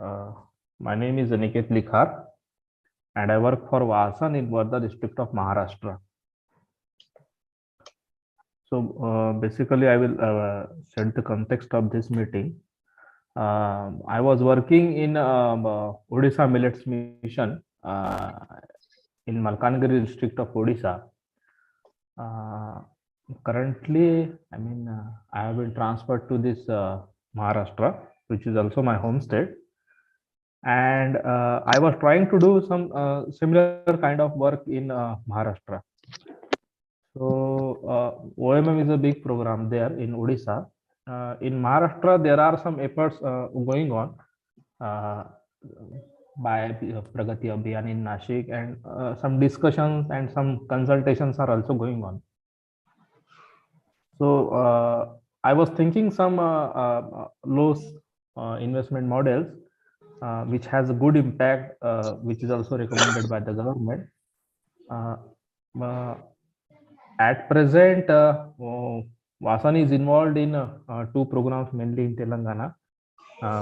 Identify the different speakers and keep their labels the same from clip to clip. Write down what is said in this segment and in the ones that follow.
Speaker 1: Uh, my name is Aniket Likhar, and I work for Vasan in Wardha district of Maharashtra. So basically, I will set the context of this meeting. I was working in Odisha Millets Mission in Malkanagiri district of Odisha. Currently, I have been transferred to this Maharashtra, which is also my home state. And I was trying to do some similar kind of work in Maharashtra. So OMM is a big program there in Odisha. In Maharashtra, there are some efforts going on uh, by Pragati Abhiyan in Nashik, and some discussions and some consultations are also going on. So I was thinking some low investment models which has a good impact, which is also recommended by the government. Uh, uh, at present, Vasan is involved in two programs mainly in Telangana,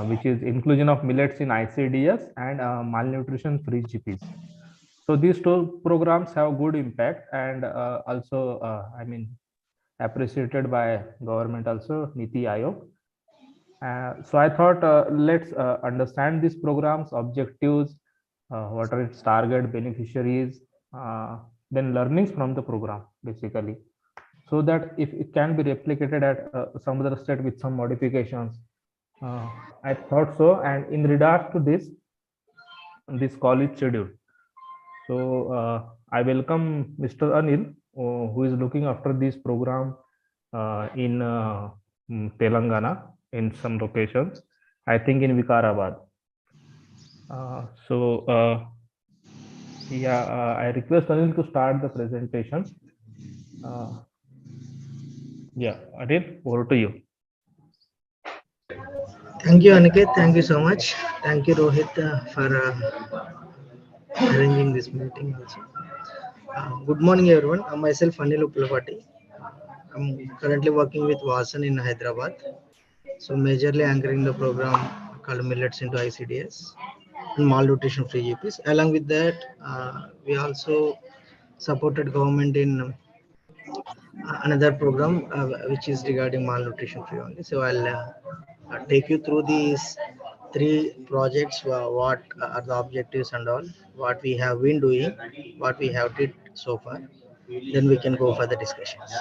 Speaker 1: which is inclusion of millets in ICDS and malnutrition free GPs. So these two programs have good impact, and also, appreciated by government also, Niti Aayog. So I thought let's understand these programs, objectives, what are its target beneficiaries, then learnings from the program basically, so that if it can be replicated at some other state with some modifications. I thought so, and in regards to this call is scheduled. So I welcome Mr. Anil, who is looking after this program in Telangana in some locations, I think in Vikarabad. I request Anil to start the presentation. Anil, over to you.
Speaker 2: Thank you, Aniket. Thank you so much. Thank you, Rohit, for arranging this meeting also. Good morning, everyone. I'm myself Anil Uppalapati. I'm currently working with Vasan in Hyderabad. So majorly anchoring the program called Millets into ICDS and malnutrition free GPs. Along with that, we also supported government in another program which is regarding malnutrition free only. So I'll take you through these three projects, what are the objectives and all, what we have been doing, what we have did so far. Then we can go for the discussions.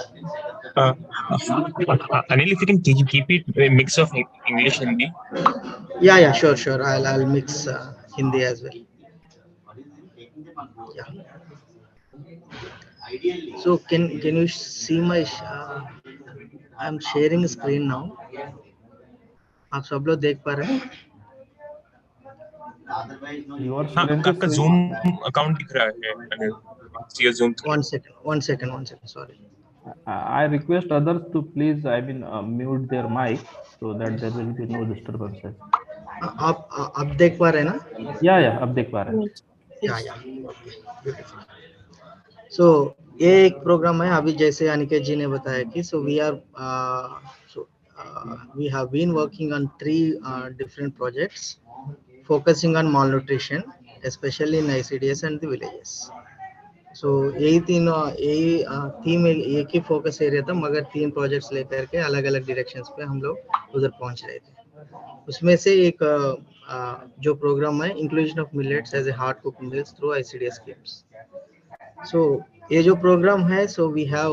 Speaker 3: Anil, if you can keep it a mix of English and Hindi.
Speaker 2: Yeah, sure. I'll mix Hindi as well. Yeah. So can you see my? I'm sharing screen now. आप सब लोग देख पा रहे हैं?
Speaker 3: आपका Zoom account दिख रहा है Anil. See your Zoom screen.
Speaker 2: One second. Sorry.
Speaker 1: I request others to please, mute their mic so that there will be no disturbances.
Speaker 2: आप देख पा रहे हैं ना?
Speaker 1: Yeah, अब देख पा रहे हैं.
Speaker 2: Yeah. Beautiful. So ये एक प्रोग्राम है, अभी जैसे अनिकेत जी ने बताया कि we have been working on three different projects focusing on malnutrition, especially in ICDS and the villages. So यही थीम एक ही फोकस एरिया था, मगर तीन प्रोजेक्ट्स लेकर के अलग अलग डायरेक्शंस पे हम लोग उधर पहुंच रहे थे. उसमें से एक जो प्रोग्राम है inclusion of millets as a hot cook meals through ICDS schemes. So ये जो प्रोग्राम है, सो वी हैव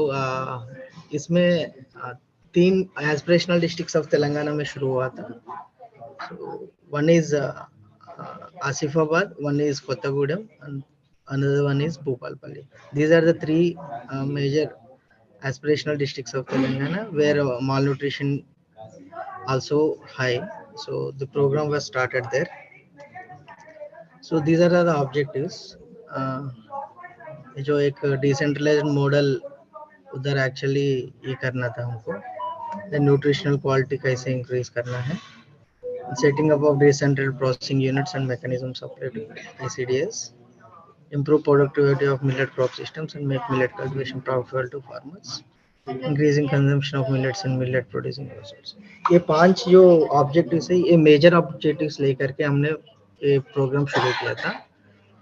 Speaker 2: इसमें तीन एस्पिरेशनल डिस्ट्रिक्ट्स ऑफ तेलंगाना में शुरू हुआ था. So one is Asifabad, one is Kothagudem, and another one is Bhopalpalli. These are the three major aspirational districts of Telangana where malnutrition also high. So the program was started there. So these are the objectives. जो एक decentralised model उधर actually ये करना था हमको, nutritional quality कैसे increase करना है, setting up of decentral processing units and mechanisms operating ICDS, improve productivity of millet crop systems and make millet cultivation profitable to farmers, increasing consumption of millets and millet producing households. ये 5 जो objectives है, ये major objectives लेकर के हमने ये programme शुरू किया था।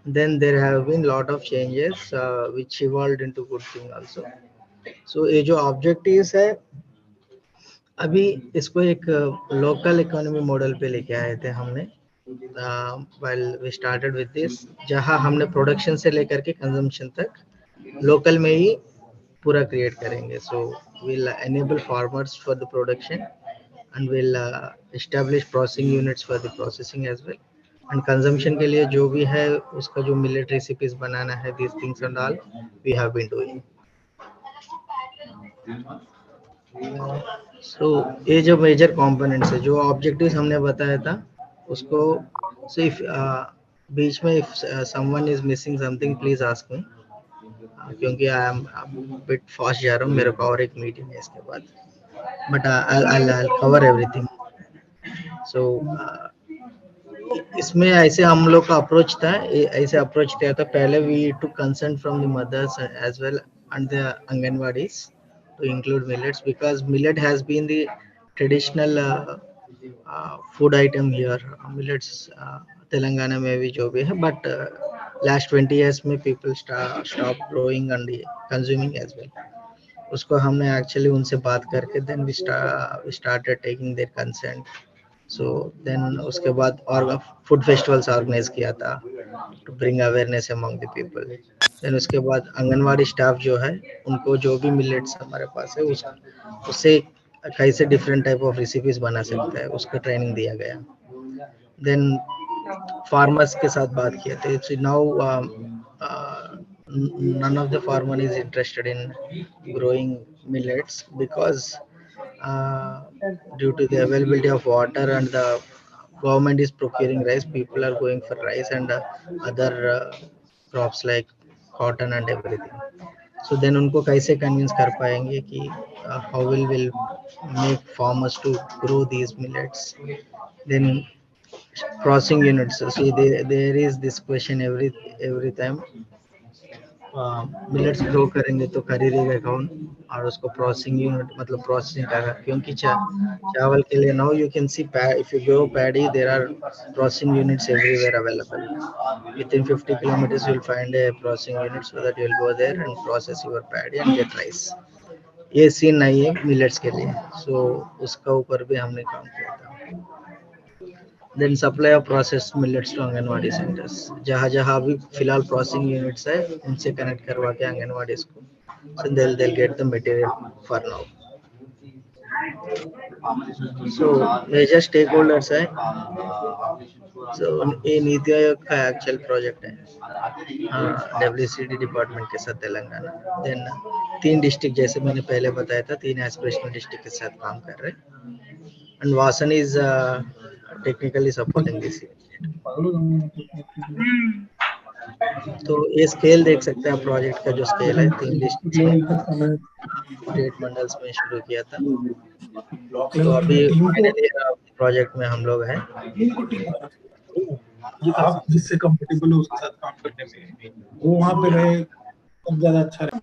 Speaker 2: Then there have been lot of changes which evolved into good thing also। So ये जो ऑब्जेक्टिव्स है, अभी इसको एक लोकल इकोनॉमी मॉडल पे लेके आए थे हमने। while we started with this, जहाँ हमने प्रोडक्शन से लेकर के कंजम्पशन तक लोकल में ही पूरा क्रिएट करेंगे। सो we'll enable farmers for the production and we'll establish processing units for the processing as well। and consumption के लिए जो भी है उसका जो millet recipes बनाना है, these things and all we have been doing। so ये जो मेजर कंपोनेंट्स है, जो ऑब्जेक्टिव्स हमने बताया था उसको सिर्फ बीच में if someone is missing something please ask me, क्योंकि आई एम बिट फास्ट जा रहा हूँ, मेरे को और एक मीटिंग है इसके बाद, but I'll cover everything। so इसमें ऐसे हम लोग का अप्रोच था, ऐसे अप्रोच किया था पहले। We to concern from the mothers as well and the anganwadis to include millets, because millet has been the traditional food item here. Millets Telangana में भी जो भी है, बट लास्ट 20 years में people stop growing and consuming as well. उसको हमने actually उनसे बात करके then we started taking their consent. So then उसके बाद और फूड फेस्टिवल्स ऑर्गेनाइज किया था to bring awareness among the people. Then उसके बाद आंगनवाड़ी स्टाफ जो है उनको जो भी मिलेट्स हमारे पास है उससे कैसे डिफरेंट टाइप ऑफ रेसिपीज बना सकता है उसका ट्रेनिंग दिया गया। देन फार्मर्स के साथ बात किए थे। So now none of the farmer is interested in growing millets because due to the availability of water and the government is procuring rice, people are going for rice and other crops like cotton and everything। so then उनको कैसे convince कर पाएंगे कि how will make farmers to grow these millets। then processing units, see there is this question every time। Millets grow करेंगे तो खरीदेगा कौन, और उसको प्रोसेसिंग यूनिट मतलब प्रोसेसिंग का, क्योंकि चावल के लिए now you can see if you grow paddy there are processing units everywhere available. within 50 kilometers you will find a processing unit so that you will go there and process your paddy and get rice। ये scene नहीं है millets के लिए। सो उसका ऊपर भी हमने काम किया था। Then supply of process millets to anganwadi centres, जहाँ जहाँ अभी फिलहाल प्रोसेसिंग यूनिट्स है उनसे कनेक्ट करवा के आंगनवाड़ी को, so they'll get the material for now। So major stake holders है। सो ये नीति आयोग का एक्चुअल प्रोजेक्ट है WCD डिपार्टमेंट के साथ तेलंगाना। देन 3 डिस्ट्रिक्ट जैसे मैंने पहले बताया था, 3 एस्पिरेशनल डिस्ट्रिक्ट के साथ काम कर रहे हैं। and Vasan is technically supporting this unit। तो ये स्केल देख सकते हैं प्रोजेक्ट का, जो स्केल है 3 डिस्ट्रिक्ट 8 मंडल्स में शुरू किया था। तो अभी फाइनली प्रोजेक्ट में हम लोग हैं।
Speaker 4: आप जिससे कंफर्टेबल हो उसके साथ काम करने में, वो वहाँ पे रहे तब ज्यादा अच्छा रहे।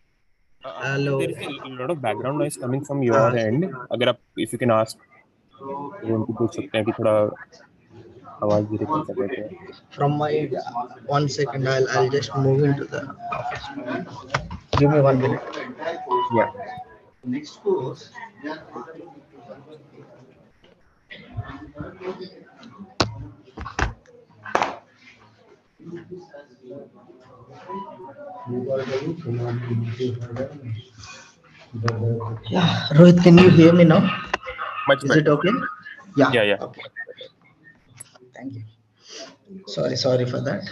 Speaker 2: Hello।
Speaker 3: There is a lot of background noise coming from your end. अगर आप if you can ask, तो उनको पूछ सकते हैं कि थोड़ा आवाज धीरे कर सकते हैं।
Speaker 2: From my 1 second, I'll just move into the office। Give me 1 minute।
Speaker 3: Yeah.
Speaker 2: Yeah, Rohit, can you hear me now?
Speaker 3: Much
Speaker 2: Is
Speaker 3: better.
Speaker 2: it okay? Yeah.
Speaker 3: Yeah.
Speaker 2: Okay। Thank you। Sorry for that।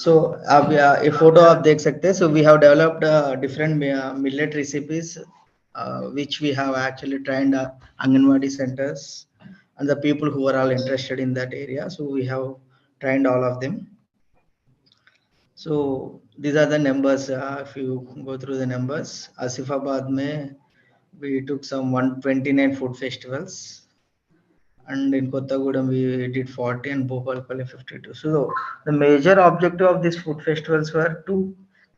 Speaker 2: so अब ये photo आप देख सकते हैं। so we have developed different millet recipes which we have actually trained Anganwadi centers and the people who are all interested in that area, so we have trained all of them। so these are the numbers। if you go through the numbers, Asifabad mein we took some 129 food festivals, and in Kottagudem we did 40 and Bhopalpally 52। So the major objective of these food festivals were to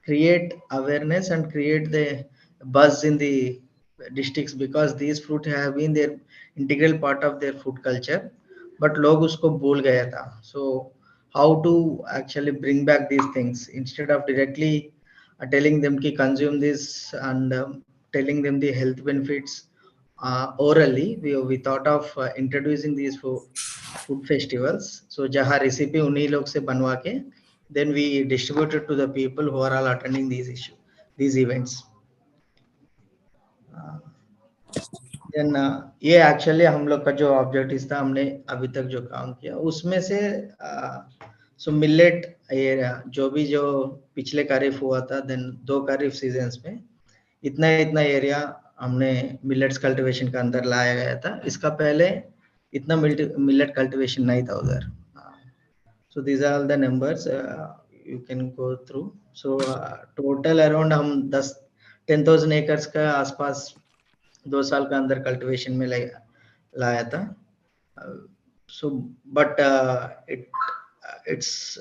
Speaker 2: create awareness and create the buzz in the districts because these fruit have been their integral part of their food culture, but log usko bhul gaya tha. So how to actually bring back these things instead of directly telling them to consume this and telling them the health benefits orally. We thought of introducing these food festivals. So jaha recipe unhi log se banwa ke then we distributed to the people who are all attending these events. Then ये actually हम लोग का जो objective था हमने अभी तक जो काम किया उसमें से सो मिलेट ये जो पिछले खरीफ हुआ था देन 2 खरीफ सीजन्स में इतना इतना एरिया हमने मिलेट्स कल्टीवेशन का अंदर लाया गया था. इसका पहले इतना मिलेट कल्टीवेशन नहीं था उधर. So these are all the numbers you can go through. So total around हम 10,000 acres का आसपास 2 साल का अंदर कल्टीवेशन में लाया था. So but it's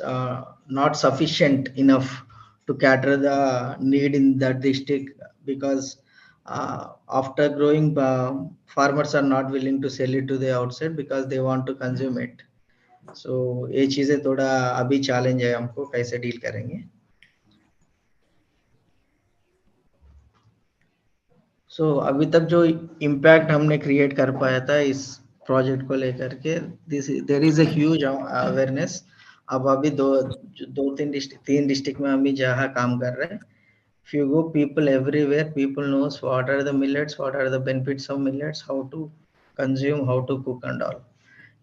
Speaker 2: not sufficient enough to cater the need in that district because after growing farmers are not willing to sell it to the outside because they want to consume it. So ये चीजें थोड़ा अभी challenge है हमको कैसे deal करेंगे. सो अभी तक जो इम्पैक्ट हमने क्रिएट कर पाया था इस प्रोजेक्ट को लेकर के there is a huge awareness. अब अभी तीन डिस्ट्रिक्ट में हम जहाँ काम कर रहे हैं. If you go people everywhere, people knows what are the millets, what are the benefits of millets, how to consume, how to cook and all.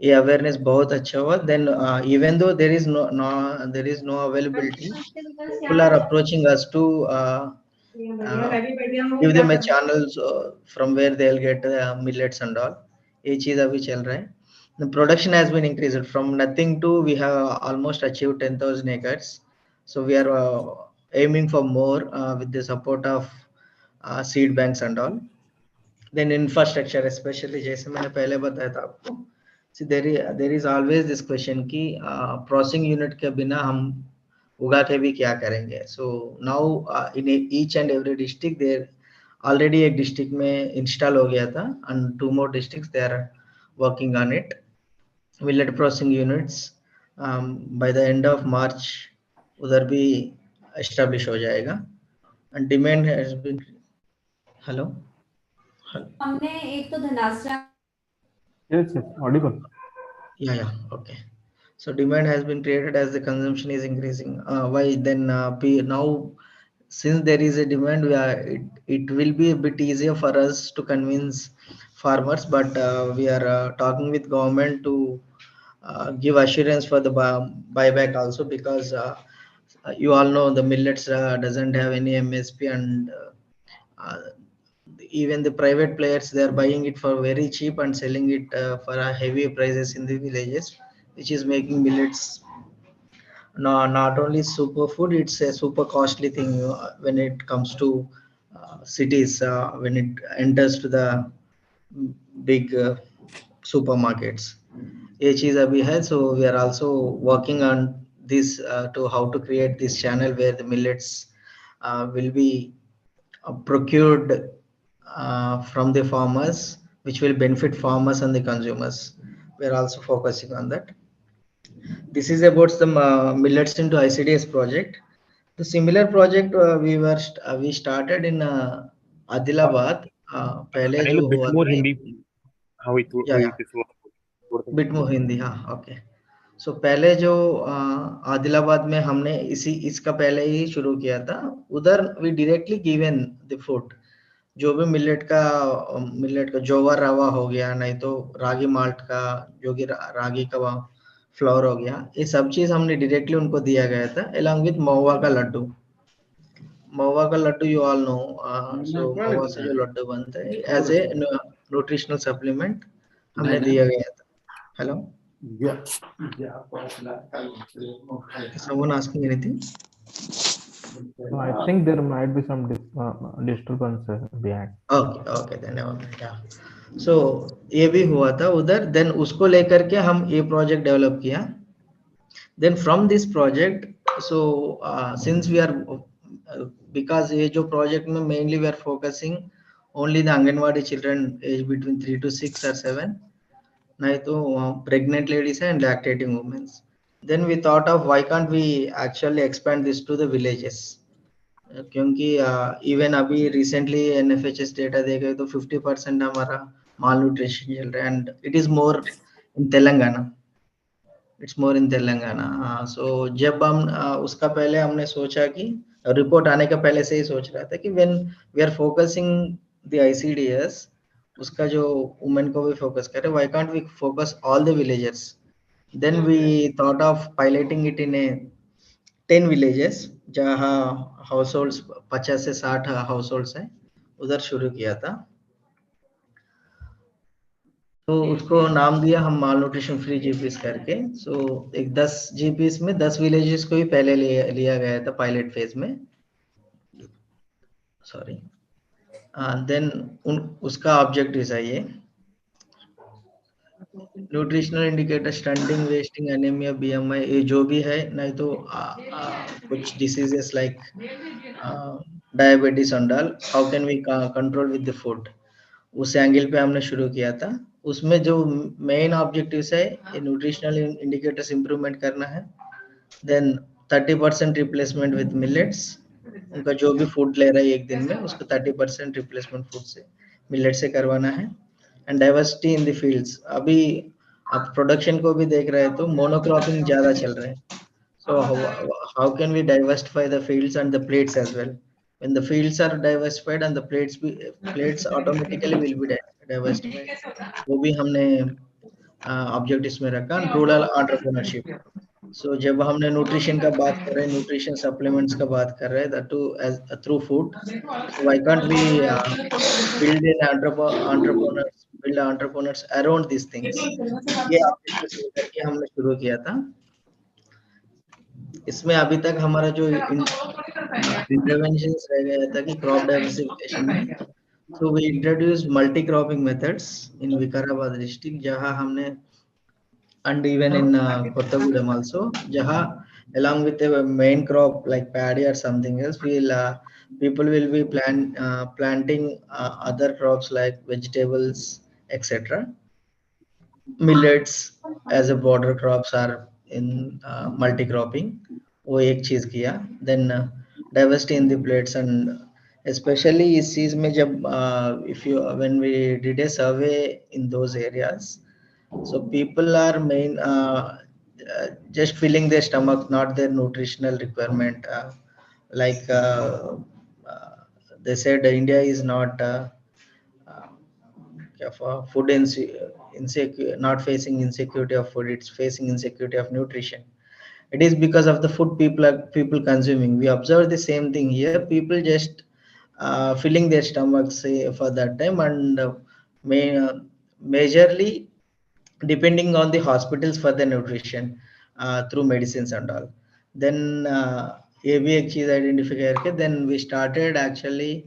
Speaker 2: ये अवेयरनेस बहुत अच्छा हुआ. Then even though there is no availability, people are approaching us to give them a channels from where they'll get millets and all. ये चीज अभी चल रहा है. The production has been increased from nothing to we have almost achieved 10,000 acres. So we are aiming for more with the support of seed banks and all. Then infrastructure, especially जैसे मैंने पहले बताया था आपको. See there is always this question कि processing unit के बिना हम उगा के भी क्या करेंगे. So now in each and every district there already एक district में install हो गया था and 2 more districts they are working on it. Millet processing units by the end of March उधर भी establish हो जाएगा. And demand has been hello.
Speaker 5: हमने एक तो धनाश्रा
Speaker 1: Yes, audible.
Speaker 2: Yeah, okay. So demand has been created as the consumption is increasing. Why then now since there is a demand, it will be a bit easier for us to convince farmers, but we are talking with government to give assurance for the buyback also because you all know the millets doesn't have any MSP and even the private players they are buying it for very cheap and selling it for heavy prices in the villages, which is making millets not only superfood, it's a super costly thing when it comes to cities when it enters to the big supermarkets. ये चीज अभी है. So we are also working on this to how to create this channel where the millets will be procured from the farmers, which will benefit farmers and the consumers. We are also focusing on that. This is about some millets into ICDS project. The similar project we started in Adilabad. पहले जो
Speaker 3: bit
Speaker 2: हुआ
Speaker 3: more
Speaker 2: था.
Speaker 3: Hindi. How it
Speaker 2: Yeah. Bit more Hindi. हाँ, okay. So पहले जो आदिलाबाद में हमने इसका पहले ही शुरू किया था. उधर we directly given the food. जो भी मिलेट का जोवर रवा हो गया, नहीं तो रागी माल्ट का जो कि रागी का फ्लोर हो गया, ये सब चीज हमने डायरेक्टली उनको दिया गया था along with महुआ का लड्डू. महुआ का लड्डू यू ऑल नो. सो महुआ से जो लड्डू बनता है एज ए न्यूट्रिशनल सप्लीमेंट हमने दिया गया था. Hello. Someone asking anything?
Speaker 1: No, I think there might be some disturbance behind.
Speaker 2: Okay, धन्यवाद. Yeah. So ये भी हुआ था उधर. Then उसको लेकर के हम ये प्रोजेक्ट डेवलप किया. Then from this project, so since we are because ये जो project में mainly we are focusing only the Anganwadi children age between 3 to 6 or 7, नहीं तो pregnant ladies and lactating women. Then we thought of why can't we actually expand this to the villages, क्योंकि even अभी recently NFHS data देखे तो 50% हमारा malnutrition चल रहा है, and it is more in Telangana. It's more in Telangana. So जब हम उसका पहले हमने सोचा कि रिपोर्ट आने का पहले से ही सोच रहा था कि when we are focusing the ICDS, उसका जो वुमेन को भी फोकस करे, why can't we focus all the villages. Then we thought of piloting it in a 10 villages जहाँ हाउस होल्ड्स 50 से 60 हाउस होल्ड्स हैं, उधर शुरू किया था. तो उसको नाम दिया हम माल न्यूट्रिशन फ्री जीपीस करके. सो एक 10 जीपीस में 10 विलेजेस को ही पहले लिया गया था पायलट फेज में. सॉरी. देन उसका ऑब्जेक्टिव है ये nutritional indicator, stunting, wasting, anaemia, BMI, ये जो भी है, नहीं तो कुछ diseases like diabetes and all, how can we control with the food, उस एंगल पे हमने शुरू किया था. उसमें जो मेन ऑब्जेक्टिव्स है, ये न्यूट्रिशनल इंडिकेटर्स इंप्रूवमेंट करना है. देन 30% रिप्लेसमेंट विद मिलेट्स, उनका जो भी फूड ले रहा है एक दिन में उसको 30% रिप्लेसमेंट फूड से मिलेट से करवाना है. And diversity in the fields, अभी आप प्रोडक्शन को भी देख रहे हैं तो मोनोक्रॉपिंग ज्यादा चल रहा है. So how can we diversify the fields and the plates as well? When the fields are diversified and the plates automatically will be diversified. वो भी हमने ऑब्जेक्टिव्स में रखा. Rural entrepreneurship. सो जब हमने न्यूट्रिशन का बात कर रहे हैं, न्यूट्रिशन सप्लीमेंट्स का बात कर रहे हैं, that too age through food, so why can't we build an entrepreneurs around these things. ये ऑब्जेक्टिव्स लेकर के हमने शुरू किया था. इसमें अभी तक हमारा जो इंटरवेंशंस रह गया था कि क्रॉप डाइवर्सिफिकेशन में, so we introduced multi cropping methods in Vikarabad district, जहाँ हमने and even in Kottagudem also, जहाँ along with the main crop like paddy or something else, people will be planting other crops like vegetables, etc. Millets as a border crops are in multi cropping, वो एक चीज किया. Then diversity in the plates, and especially इस चीज में जब when we did a survey in those areas, so people are just filling their stomach, not their nutritional requirement. They said India is not food insecure, not facing insecurity of food, it's facing insecurity of nutrition. It is because of the food people consuming. We observe the same thing here. People just filling their stomachs for that time, and majorly depending on the hospitals for the nutrition through medicines and all. Then ये भी एक चीज identify करके then we started actually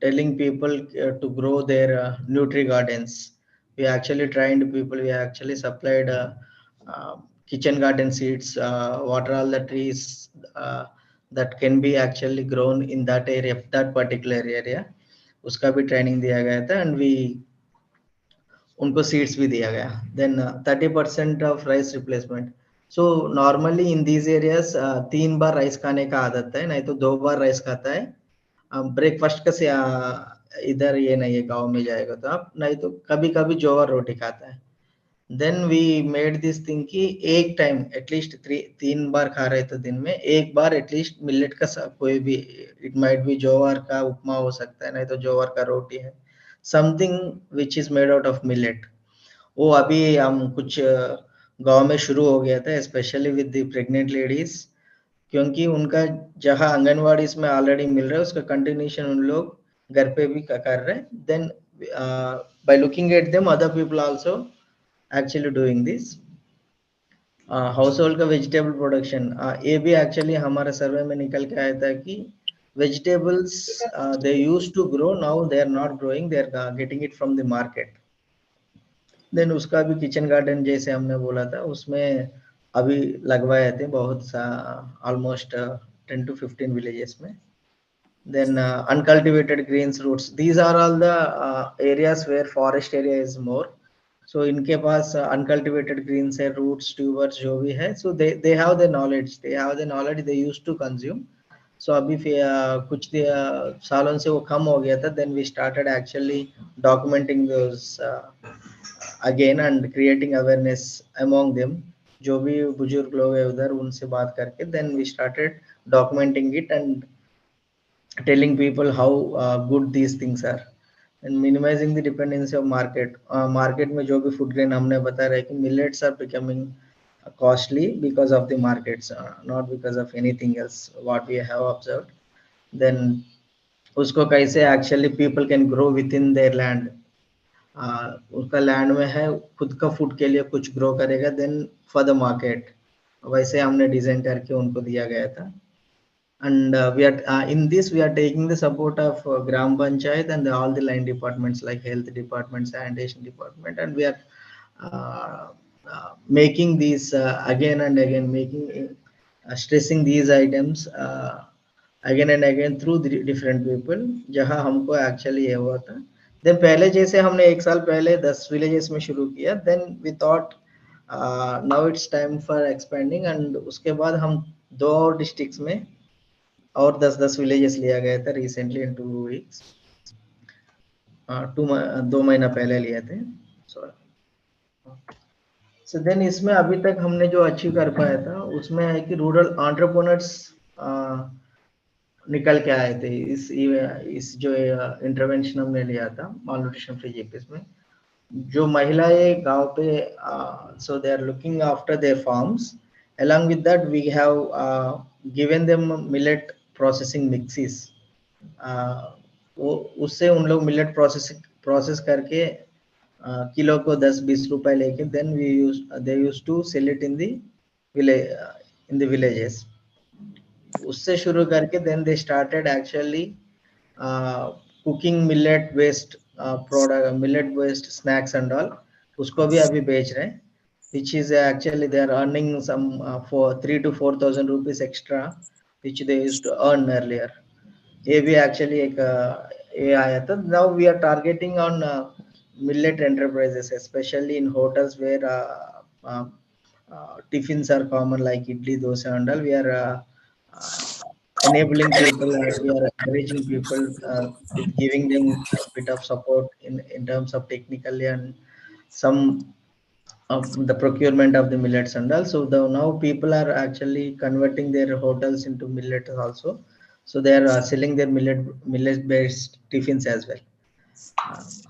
Speaker 2: telling people to grow their nutri gardens. We actually trained people, we actually supplied kitchen garden seeds, what are all the trees that can be actually grown in that area, that particular area, उसका भी training दिया गया था. And we उनको seeds भी दिया गया. Then 30% of rice replacement. So normally in these areas 3 बार राइस खाने का आदत है, नहीं तो 2 बार राइस खाता है. ब्रेकफास्ट का से इधर ये नहीं है, गांव में जाएगा तो आप, नहीं तो कभी कभी जोवर रोटी खाता है. Then we made this thing कि एक टाइम एटलीस्ट 3 बार खा रहे तो दिन में एक बार एटलीस्ट मिलेट का कोई भी, इट माइट बी जोवर का उपमा हो सकता है, नहीं तो जोवर का रोटी है, something which is made out of millet. वो अभी हम कुछ गांव में शुरू हो गया था, specially with the pregnant ladies, क्योंकि उनका जहां आंगनवाड़ी में ऑलरेडी मिल रहा है उसका कंटिन्यूशन उन लोग घर पे भी कर रहे हैं. Then by looking at them other people also actually doing this. Household का वेजिटेबल प्रोडक्शन, ये भी एक्चुअली हमारा सर्वे में निकल के आया था कि vegetables they used to grow, now they are not growing, they are getting it from the market. Then उसका भी किचन गार्डन जैसे हमने बोला था, उसमें अभी लगवाए थे बहुत सा, ऑलमोस्ट 10 to 15 villages में. Then uncultivated greens roots. These are all the areas where forest area is more. So इनके पास uncultivated greens है, roots, tubers जो भी है. So they have the knowledge. They have the knowledge they used to consume. So अभी कुछ सालों से वो कम हो गया था. Then we started actually documenting those again and creating awareness among them. जो भी बुजुर्ग लोग हैं उधर उनसे बात करके then we started documenting it and telling people how good these things are and minimizing the dependency of market. Market में जो भी food grain हमने बता रहे कि millets are becoming costly because of the markets, not because of anything else what we have observed. Then उसको कैसे actually people can grow within their land. उसका लैंड में है खुद का फूड के लिए कुछ ग्रो करेगा देन फॉर द मार्केट वैसे हमने डिजाइन करके उनको दिया गया था. And we are in this we are taking the support of Gram Panchayat and all the line departments like health department, sanitation department, and we are making these again and again, making stressing these items again and again through the different people जहाँ हमको actually ये हुआ था. Then पहले जैसे हमने एक साल पहले 10 villages में शुरू किया. Then we thought now it's time for expanding and उसके बाद हम 2 और districts में और 10-10 villages लिया गया था recently in 2 weeks. 2 महीना पहले लिए थे. So then इसमें अभी तक हमने जो अचीव कर पाया था उसमें है कि रूरल एंटरप्रेन्योर्स निकल के आए थे इस जो इंटरवेंशन हमने लिया था मालन्यूट्रिशन फ्री जीपीएस में. जो महिलाएं गांव पे so they are looking after their farms. Along with that we have given them millet processing mixes. उससे उन लोग मिलेट प्रोसेस करके किलो को 10-20 रुपए लेके then they used to sell it in the villages. उससे शुरू करके then they started actually cooking millet based product, millet based snacks and all. उसको भी अभी बेच रहे हैं, which is actually they are earning some for 3,000 to 4,000 rupees extra which they used to earn earlier. ये भी actually एक ये आया था. Now we are targeting on millet enterprises, especially in hotels where tiffins are common like idli, dosa and all. We are enabling people and we are encouraging people with giving them a bit of support in terms of technically and some of the procurement of the millets and all. So now people are actually converting their hotels into millets also. So they are selling their millet based tiffins as well.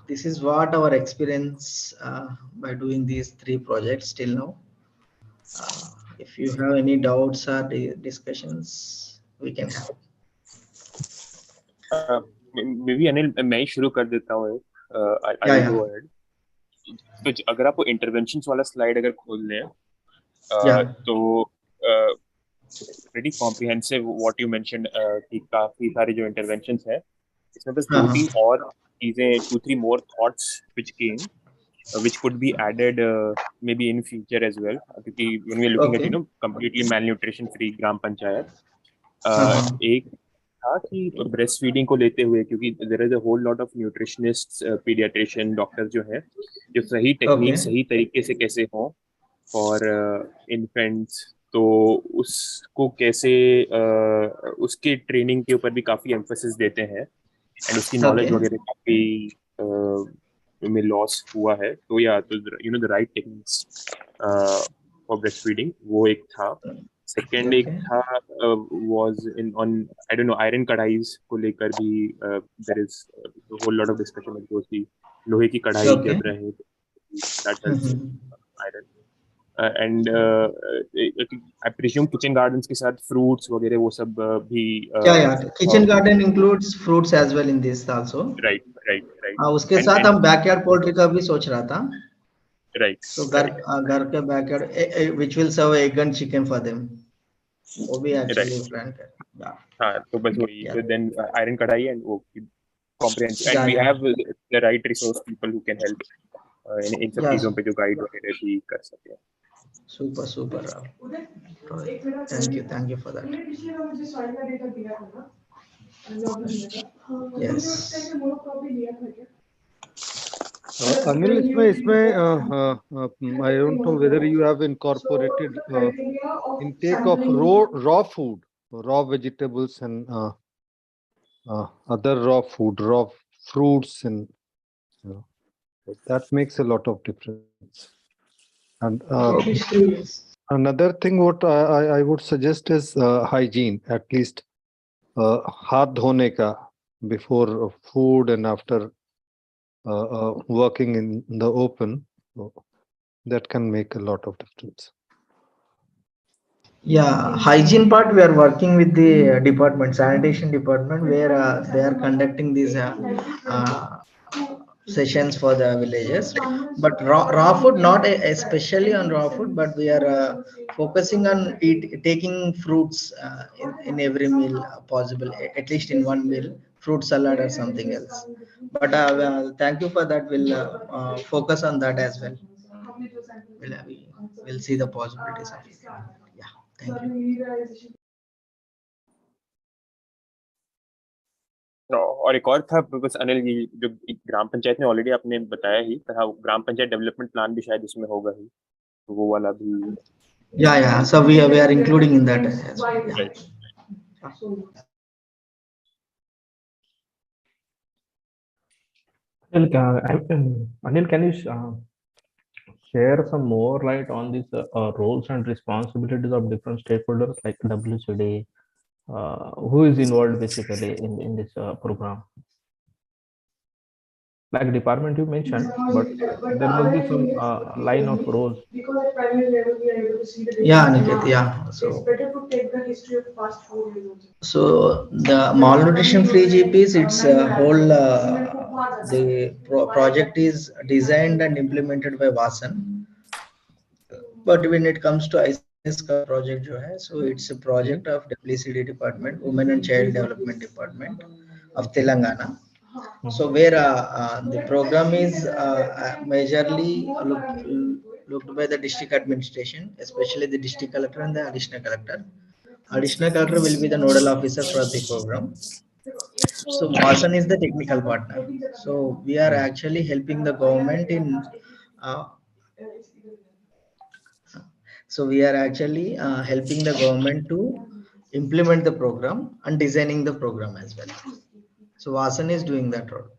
Speaker 2: This is what our experience by doing these 3 projects till now. If you have any doubts or discussions, we can have.
Speaker 3: Maybe Anil मैं ही शुरू कर देता हूँ. I will go ahead. तो अगर आप interventions वाला slide अगर खोल लें तो pretty comprehensive what you mentioned कि काफी सारे जो इंटरवेंशंस हैं इसमें बस 2-3 और चीजें 2-3 more thoughts which came which could be added maybe in future as well क्योंकि when we are looking at completely malnutrition free ग्राम पंचायत एक था कि ब्रेस्ट फीडिंग को लेते हुए क्योंकि there is a whole lot of nutritionists pediatrician doctor जो है जो सही टेक्निक सही तरीके से कैसे हो for infants तो उसको कैसे उसके ट्रेनिंग के ऊपर भी काफी एम्फेसिस देते हैं एंड उसकी नॉलेज वगैरह काफी में लॉस हुआ है. तो या तो you know the right techniques for breast feeding वो एक था. सेकेंड एक था was in on I don't know iron कढ़ाईज को लेकर भी there is whole lot of discussion about the लोहे की कढ़ाई जब रहे that helps iron and I presume kitchen gardens के साथ फ्रूट्स वगैरह वो सब भी
Speaker 2: kitchen garden includes fruits as well in this also. Right. उसके साथ हम बैकयार्ड पोल्ट्री का भी सोच रहा था.
Speaker 3: राइट.
Speaker 2: सो घर के backyard which will serve egg and chicken for them वो भी एक्चुअली प्लान कर.
Speaker 3: हां तो बस वही तो देन आयरन कढ़ाई एंड वो comprehensive and we have the right resource people who can help in सब चीजों पे जो गाइड वगैरह भी कर सके.
Speaker 2: Super Thank you for that. Yes.
Speaker 6: Anil, I don't know whether you have incorporated intake of raw food, raw vegetables, and other raw food, raw fruits, and that makes a lot of difference. And another thing, what I would suggest is hygiene, at least हाथ धोने का before food and after working in the open. So that can make a lot of difference.
Speaker 2: Yeah, hygiene part, we are working with the department, sanitation department, where they are conducting these sessions for the villages. But raw food, not especially on raw food, but we are focusing on taking fruits in every meal possible, at least in one meal, fruit salad or something else. But thank you for that. We'll focus on that as well. We'll see the possibilities of it. Yeah, thank you.
Speaker 3: और एक और था बस अनिल, ये जो ग्राम पंचायत ने already आपने बताया ही, तथा ग्राम पंचायत डेवलपमेंट प्लान भी शायद इसमें होगा ही, तो वो वाला भी.
Speaker 2: Yeah. So we are including in that as well. Yeah.
Speaker 3: Right.
Speaker 1: Anil, can you share some more light on these roles and responsibilities of different stakeholders like WCD? Who is involved basically in this program? Like department you mentioned, but there must be some line of roles.
Speaker 2: Yeah, Aniket. Yeah. So the malnutrition free GPs, it's a whole. The project is designed and implemented by Vasan. But when it comes to ICDS project, so it's a project of WCD department, Women and Child Development Department of Telangana. So where the program is majorly looked by the district administration, especially the district collector and the additional collector. Additional collector will be the nodal officer for the program. So Vasan is the technical partner. So we are actually helping the government in. So we are actually helping the government to implement the program and designing the program as well. So Vasan is doing that role.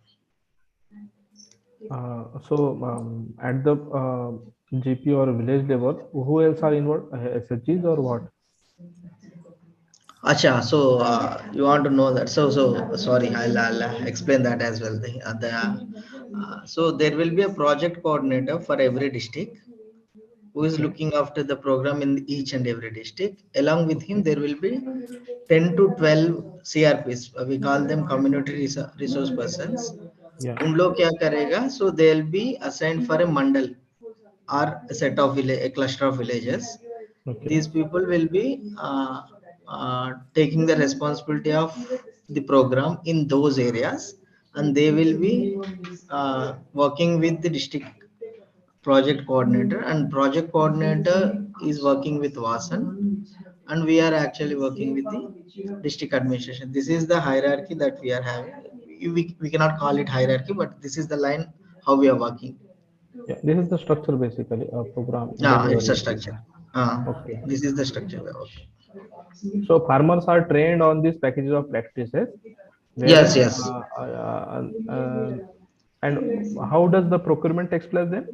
Speaker 1: At the GP or village level, who else are involved? SHGs or what?
Speaker 2: Acha, so you want to know that? So sorry, I'll explain that as well. So there will be a project coordinator for every district who is looking after the program in each and every district. Along with him, there will be 10 to 12 CRPs. We call them community resource persons.
Speaker 1: Yeah.
Speaker 2: उन लोग क्या करेगा? So they'll be assigned for a mandal or a set of a cluster of villages.
Speaker 1: Okay.
Speaker 2: These people will be taking the responsibility of the program in those areas, and they will be working with the district project coordinator, and project coordinator is working with Vasan, and we are actually working with the district administration. This is the hierarchy that we are having. We cannot call it hierarchy, but this is the line how we are working.
Speaker 1: Yeah, this is the structure basically of program.
Speaker 2: Yeah, it's a structure.
Speaker 1: Okay.
Speaker 2: This is the structure. Okay.
Speaker 1: So farmers are trained on these packages of practices.
Speaker 2: Yes.
Speaker 1: And how does the procurement take place then?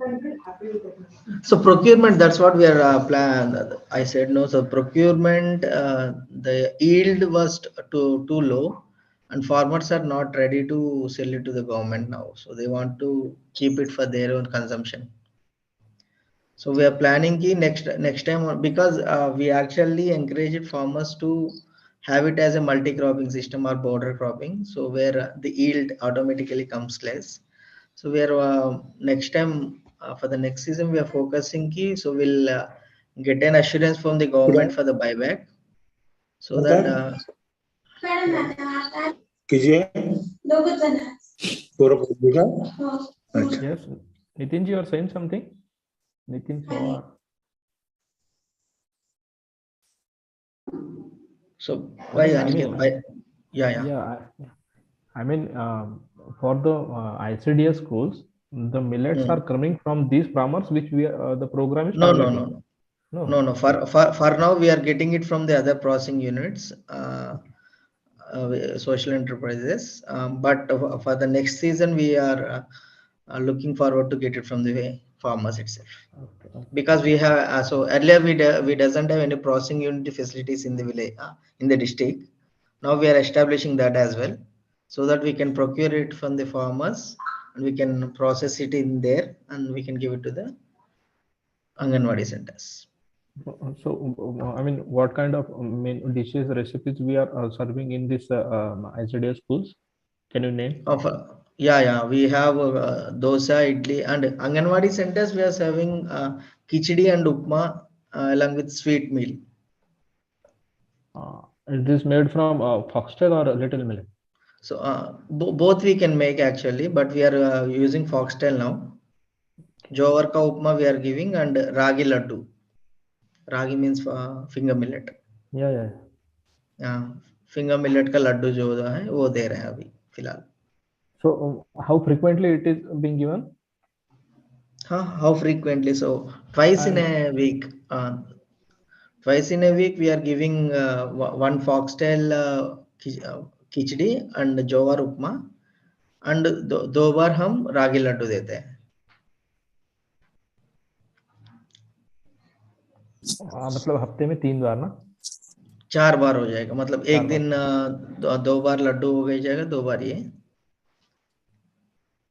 Speaker 2: So procurement, that's what we are plan. I said no. So procurement, the yield was too low, and farmers are not ready to sell it to the government now. So they want to keep it for their own consumption. So we are planning next time, because we actually encouraged farmers to have it as a multi-cropping system or border cropping. So where the yield automatically comes less. So we are next time for the next season we are focusing key. So we'll get an assurance from the government for the buyback. So that.
Speaker 1: Yes, Nitin ji, you are saying something? Nitin Sawar.
Speaker 2: So why
Speaker 1: I
Speaker 2: Aniket?
Speaker 1: mean,
Speaker 2: Why? Yeah.
Speaker 1: yeah, I mean, for the ICDS schools, the millets are
Speaker 2: Hmm.
Speaker 1: coming from these farmers, which the program is
Speaker 2: No, no,
Speaker 1: targeting.
Speaker 2: no, no. No,
Speaker 1: No.
Speaker 2: no. For now, we are getting it from the other processing units, social enterprises. But for the next season, we are looking forward to get it from the farmers itself.
Speaker 1: Okay, okay.
Speaker 2: Because we have so earlier we doesn't have any processing unit facilities in the village, in the district. Now we are establishing that as well, so that we can procure it from the farmers and we can process it in there and we can give it to the Anganwadi centers.
Speaker 1: So, I mean, what kind of main dishes, recipes we are serving in this ICDS schools? Can you name?
Speaker 2: Of yeah, we have dosa, idli, and Anganwadi centers. We are serving khichdi and upma along with sweet meal.
Speaker 1: Is this made from foxtail or little millet?
Speaker 2: So both we can make actually, but we are using foxtail now. Jowar ka upma we are giving and ragi laddu. Ragi means finger millet.
Speaker 1: Yeah, yeah.
Speaker 2: Finger millet का लड्डू जो है वो दे रहे हैं अभी फिलहाल.
Speaker 1: So, how frequently it is being given?
Speaker 2: How frequently? So twice in
Speaker 1: And
Speaker 2: a week. Twice in a week we are giving one foxtail khichdi and jowar upma and दो बार हम रागी लड्डू देते हैं.
Speaker 1: मतलब हफ्ते में 3 बार ना?
Speaker 2: 4 बार हो जाएगा, मतलब एक
Speaker 1: 4
Speaker 2: दिन
Speaker 1: बार.
Speaker 2: 2 बार लड्डू हो गई जाएगा, 2 बार ये.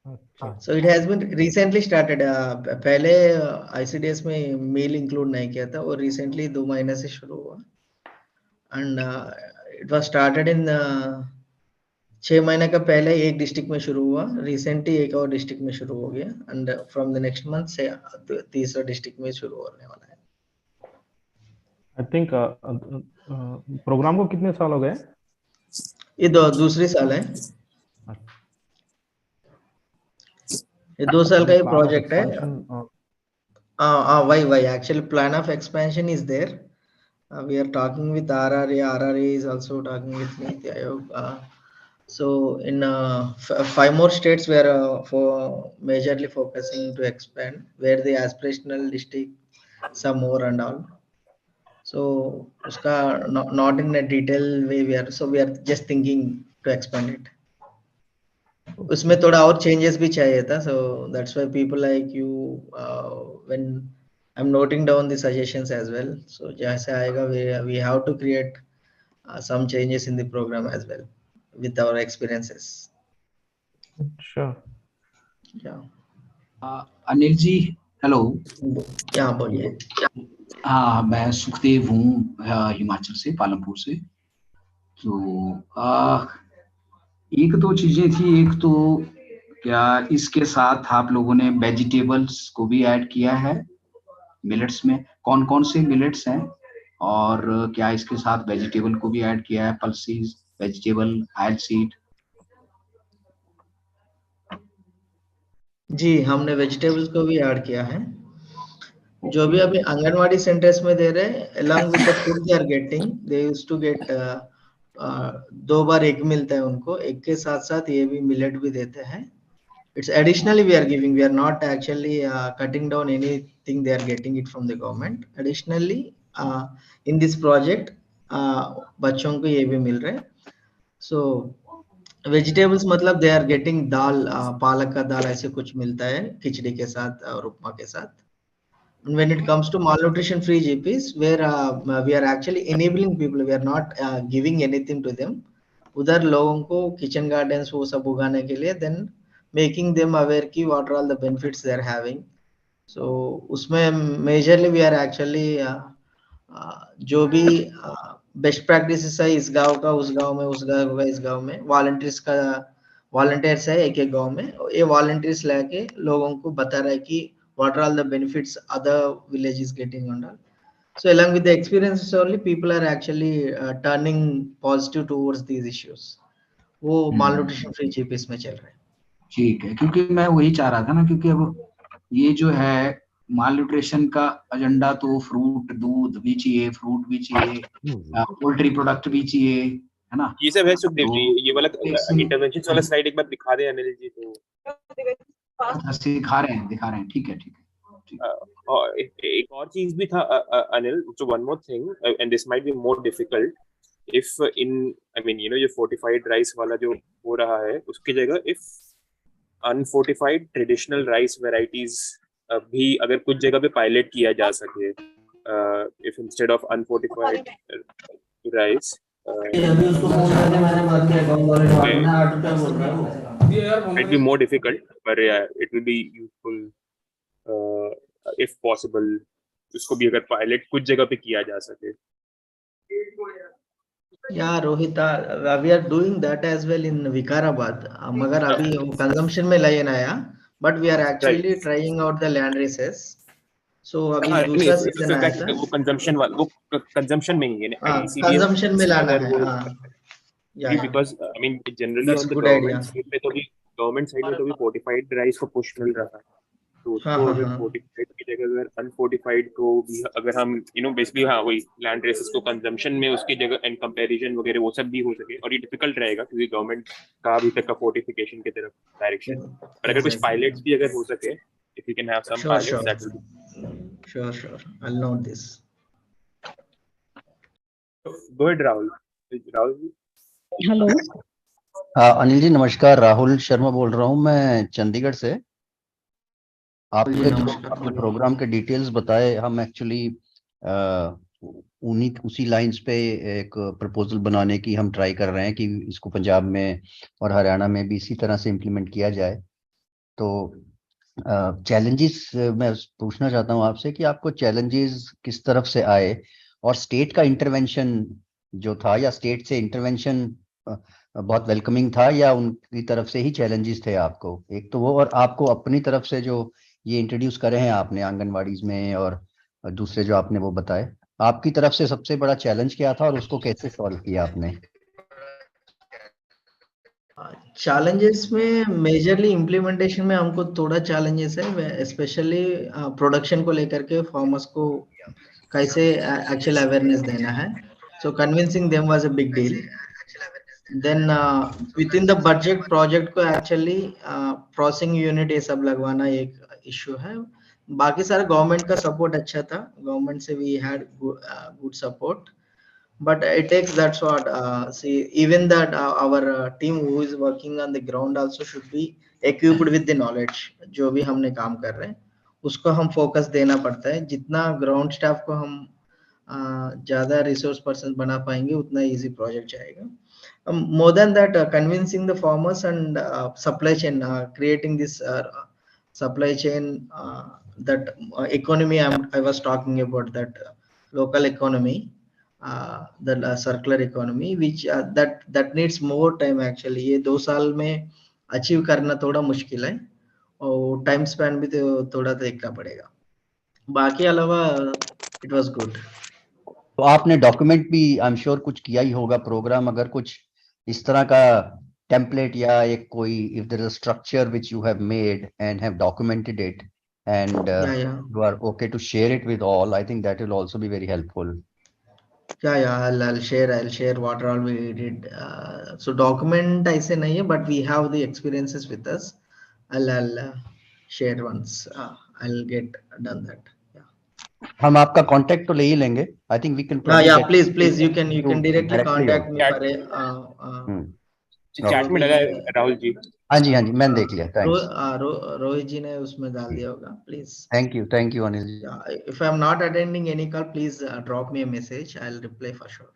Speaker 1: अच्छा.
Speaker 2: So it has been recently started. पहले ICDS में मील इंक्लूड नहीं किया था और रिसेंटली 2 महीने से शुरू हुआ and it was started in 6 महीने का पहले एक डिस्ट्रिक्ट में शुरू हुआ, रिसेंटली एक और डिस्ट्रिक्ट में शुरू हो गया and from the next month से तीसरा डिस्ट्रिक्ट में शुरू होने वाला है.
Speaker 1: आई थिंक प्रोग्राम को कितने साल हो गए?
Speaker 2: ये दूसरी साल है, ये 2 साल का ये प्रोजेक्ट है. Why actually plan of expansion is there. We are talking with RRA is also talking with Niti Aayog. So in 5 more states we are majorly focusing to expand where the aspirational district some more and all. So uska not in a detailed way we are just thinking to expand it. उसमें थोड़ा और changes भी चाहिए था, so that's why people like you when I'm noting down the suggestions as well, so जैसे आएगा we have to create some changes in the program as well with our experiences.
Speaker 1: Sure.
Speaker 2: Yeah.
Speaker 7: Anil ji hello.
Speaker 2: बोलिए.
Speaker 7: हाँ, मैं सुखदेव हूँ हिमाचल से, पालमपुर से. तो एक दो चीजें थी. एक तो क्या इसके साथ आप लोगों ने वेजिटेबल्स को भी ऐड किया है मिलेट्स में? कौन कौन से मिलेट्स हैं और क्या इसके साथ वेजिटेबल को भी ऐड किया है? Pulses, vegetable, oil seed.
Speaker 2: जी, हमने वेजिटेबल्स को भी ऐड किया है. जो भी अभी आंगनवाड़ी सेंटर्स में दे रहे हैं along with the food they are getting, they used to get 2 bar egg मिलता है उनको. एग के साथ साथ ये भी मिलेट भी देते हैं. It's additionally we are giving, we are not actually cutting down anything they are getting it from the government. Additionally in this project बच्चों को ये भी मिल रहा है. So वेजिटेबल्स मतलब दे आर गेटिंग दाल, पालक का दाल ऐसे कुछ मिलता है खिचड़ी के साथ और उपमा के साथ. And when it comes to malnutrition free GPs, where we are actually enabling people, we are not giving anything to them. उधर लोगों को किचन गार्डन्स वो सब उगाने के लिए, then making them aware कि what are all the benefits they are having. So उसमें majorly we are actually जो भी बेस्ट प्रैक्टिसेस है इस गांव का उस गांव में, उस गांव का इस गांव में, वॉलंटियर्स है एक एक गांव में. ये वॉलंटियर्स लेके लोगों को बता रहा है कि what are all the benefits other villages getting on all. So along with the experiences only people are actually turning positive towards these issues. वो malnutrition free GPs में चल रहा है.
Speaker 7: ठीक है, क्योंकि मैं वही चाह रहा था ना, क्योंकि अब ये जो है माल न्यूट्रिशन का एजेंडा तो फ्रूट, दूध भी चाहिए, फ्रूट भी चाहिए, पोल्ट्री प्रोडक्ट भी चाहिए, है ना?
Speaker 3: ये सब है सुखदेव जी। ये वाला
Speaker 7: तो
Speaker 3: इंटरवेंशन वाला स्लाइड एक बार दिखा दे अनिल जी। तो
Speaker 7: अच्छा, दिखा रहे हैं, ठीक है, ठीक है।
Speaker 3: और एक और चीज भी था Anil, so one more thing, and this might be more difficult if in, I mean, you know, ये fortified rice वाला जो हो रहा है उसकी जगह if unfortified traditional rice varieties भी अगर कुछ जगह पे पायलट किया जा सके, if instead of unfortified rice might be more difficult, but yeah, it will be useful if possible, उसको भी अगर पायलट कुछ जगह पे किया जा सके।
Speaker 2: Yeah, Rohita, we are doing that as well in Vikarabad. मगर अभी consumption में लाए ना आया, but we are actually trying out the land races. So अभी दूसरा सीजन आया था।
Speaker 3: वो कंजम्पशन वाला, वो कंजम्पशन में ही है ना,
Speaker 2: कंजम्पशन में लाना है।
Speaker 3: Because I mean generally on the government side पे तो भी, गवर्नमेंट साइड में तो भी फोर्टिफाइड राइस को पुश मिल रहा है, तो उसको अगर फोर्टिफाइड की जगह अगर अनफोर्टिफाइड को भी अगर हम बेसिकली वही लैंड रेसेस को कंजम्पशन में उसकी जगह एंड कंपैरिजन वगैरह वो सब भी हो सके, और ये डिफिकल्ट रहेगा क्योंकि गवर्नमेंट का अभी तक का फोर्टिफिकेशन की तरफ डायरेक्शन, पर अगर कुछ पायलट्स भी अगर हो सके, if you can have some pilots, that will be
Speaker 2: sure, I'll note this.
Speaker 3: Go ahead, Rahul ji.
Speaker 8: Hello, Anil ji नमस्कार, राहुल शर्मा बोल रहा हूँ मैं चंडीगढ़ से। आपके जो प्रोग्राम के डिटेल्स बताए, हम एक्चुअली उसी लाइंस पे एक प्रपोजल बनाने की हम ट्राई कर रहे हैं कि इसको पंजाब में और हरियाणा में भी इसी तरह से इम्प्लीमेंट किया जाए। तो चैलेंजेस मैं पूछना चाहता हूँ आपसे कि आपको चैलेंजेस किस तरफ से आए, और स्टेट का इंटरवेंशन जो था, या स्टेट से इंटरवेंशन बहुत वेलकमिंग था, या उनकी तरफ से ही चैलेंजेस थे आपको? एक तो वो, और आपको अपनी तरफ से जो ये इंट्रोड्यूस करे हैं आपने आंगनवाड़ीज में और दूसरे जो आपने वो बताए, आपकी तरफ से सबसे बड़ा चैलेंज क्या था और उसको कैसे सॉल्व किया आपने?
Speaker 2: चैलेंजेस में मेजरली इम्प्लीमेंटेशन में हमको थोड़ा चैलेंजेस है, स्पेशली प्रोडक्शन को लेकर के फार्मर्स को कैसे एक्चुअल अवेयरनेस देना है। So convincing them was a big deal. Then with in the budget project को एक्चुअली प्रोसेसिंग यूनिट ये सब लगवाना एक इश्यू है। बाकी सारा गवर्नमेंट का सपोर्ट अच्छा था, गवर्नमेंट से we had good support, but it takes, that's what see, even that our team who is working on the ground also should be equipped with the knowledge। जो भी हमने काम कर रहे हैं उसको हम फोकस देना पड़ता है। जितना ग्राउंड स्टाफ को हम ज्यादा रिसोर्स पर्सन बना पाएंगे उतना इजी प्रोजेक्ट जाएगा। more than that, convincing the farmers and supply chain, creating this supply chain, that economy I was talking about, that local economy, the circular economy, which that needs more time actually। ये 2 साल में achieve करना थोड़ा मुश्किल है, और time span भी तो थोड़ा देखना पड़ेगा। बाकी अलावा इट वाज गुड।
Speaker 8: तो आपने डॉक्यूमेंट भी आई एम श्योर कुछ किया ही होगा प्रोग्राम, अगर कुछ इस तरह का टेम्पलेट या एक कोई, if there is a structure which you have made and have documented it and you are okay to share it with all, I think that will also be very helpful.
Speaker 2: I'll share what all we did। So document ऐसे नहीं है, but we have the experiences with us। I'll share once I'll get done that।
Speaker 8: हम आपका contact तो ले ही लेंगे, I think we can
Speaker 2: yeah, please you can directly contact me for
Speaker 3: chat में डाला राहुल जी।
Speaker 8: हाँ जी मैंने देख लिया, थैंक्स।
Speaker 2: रोहित जी ने उसमें डाल दिया होगा, please.
Speaker 8: Thank you Anil ji.
Speaker 2: if I'm not attending any call, please drop me a message, I'll reply for sure।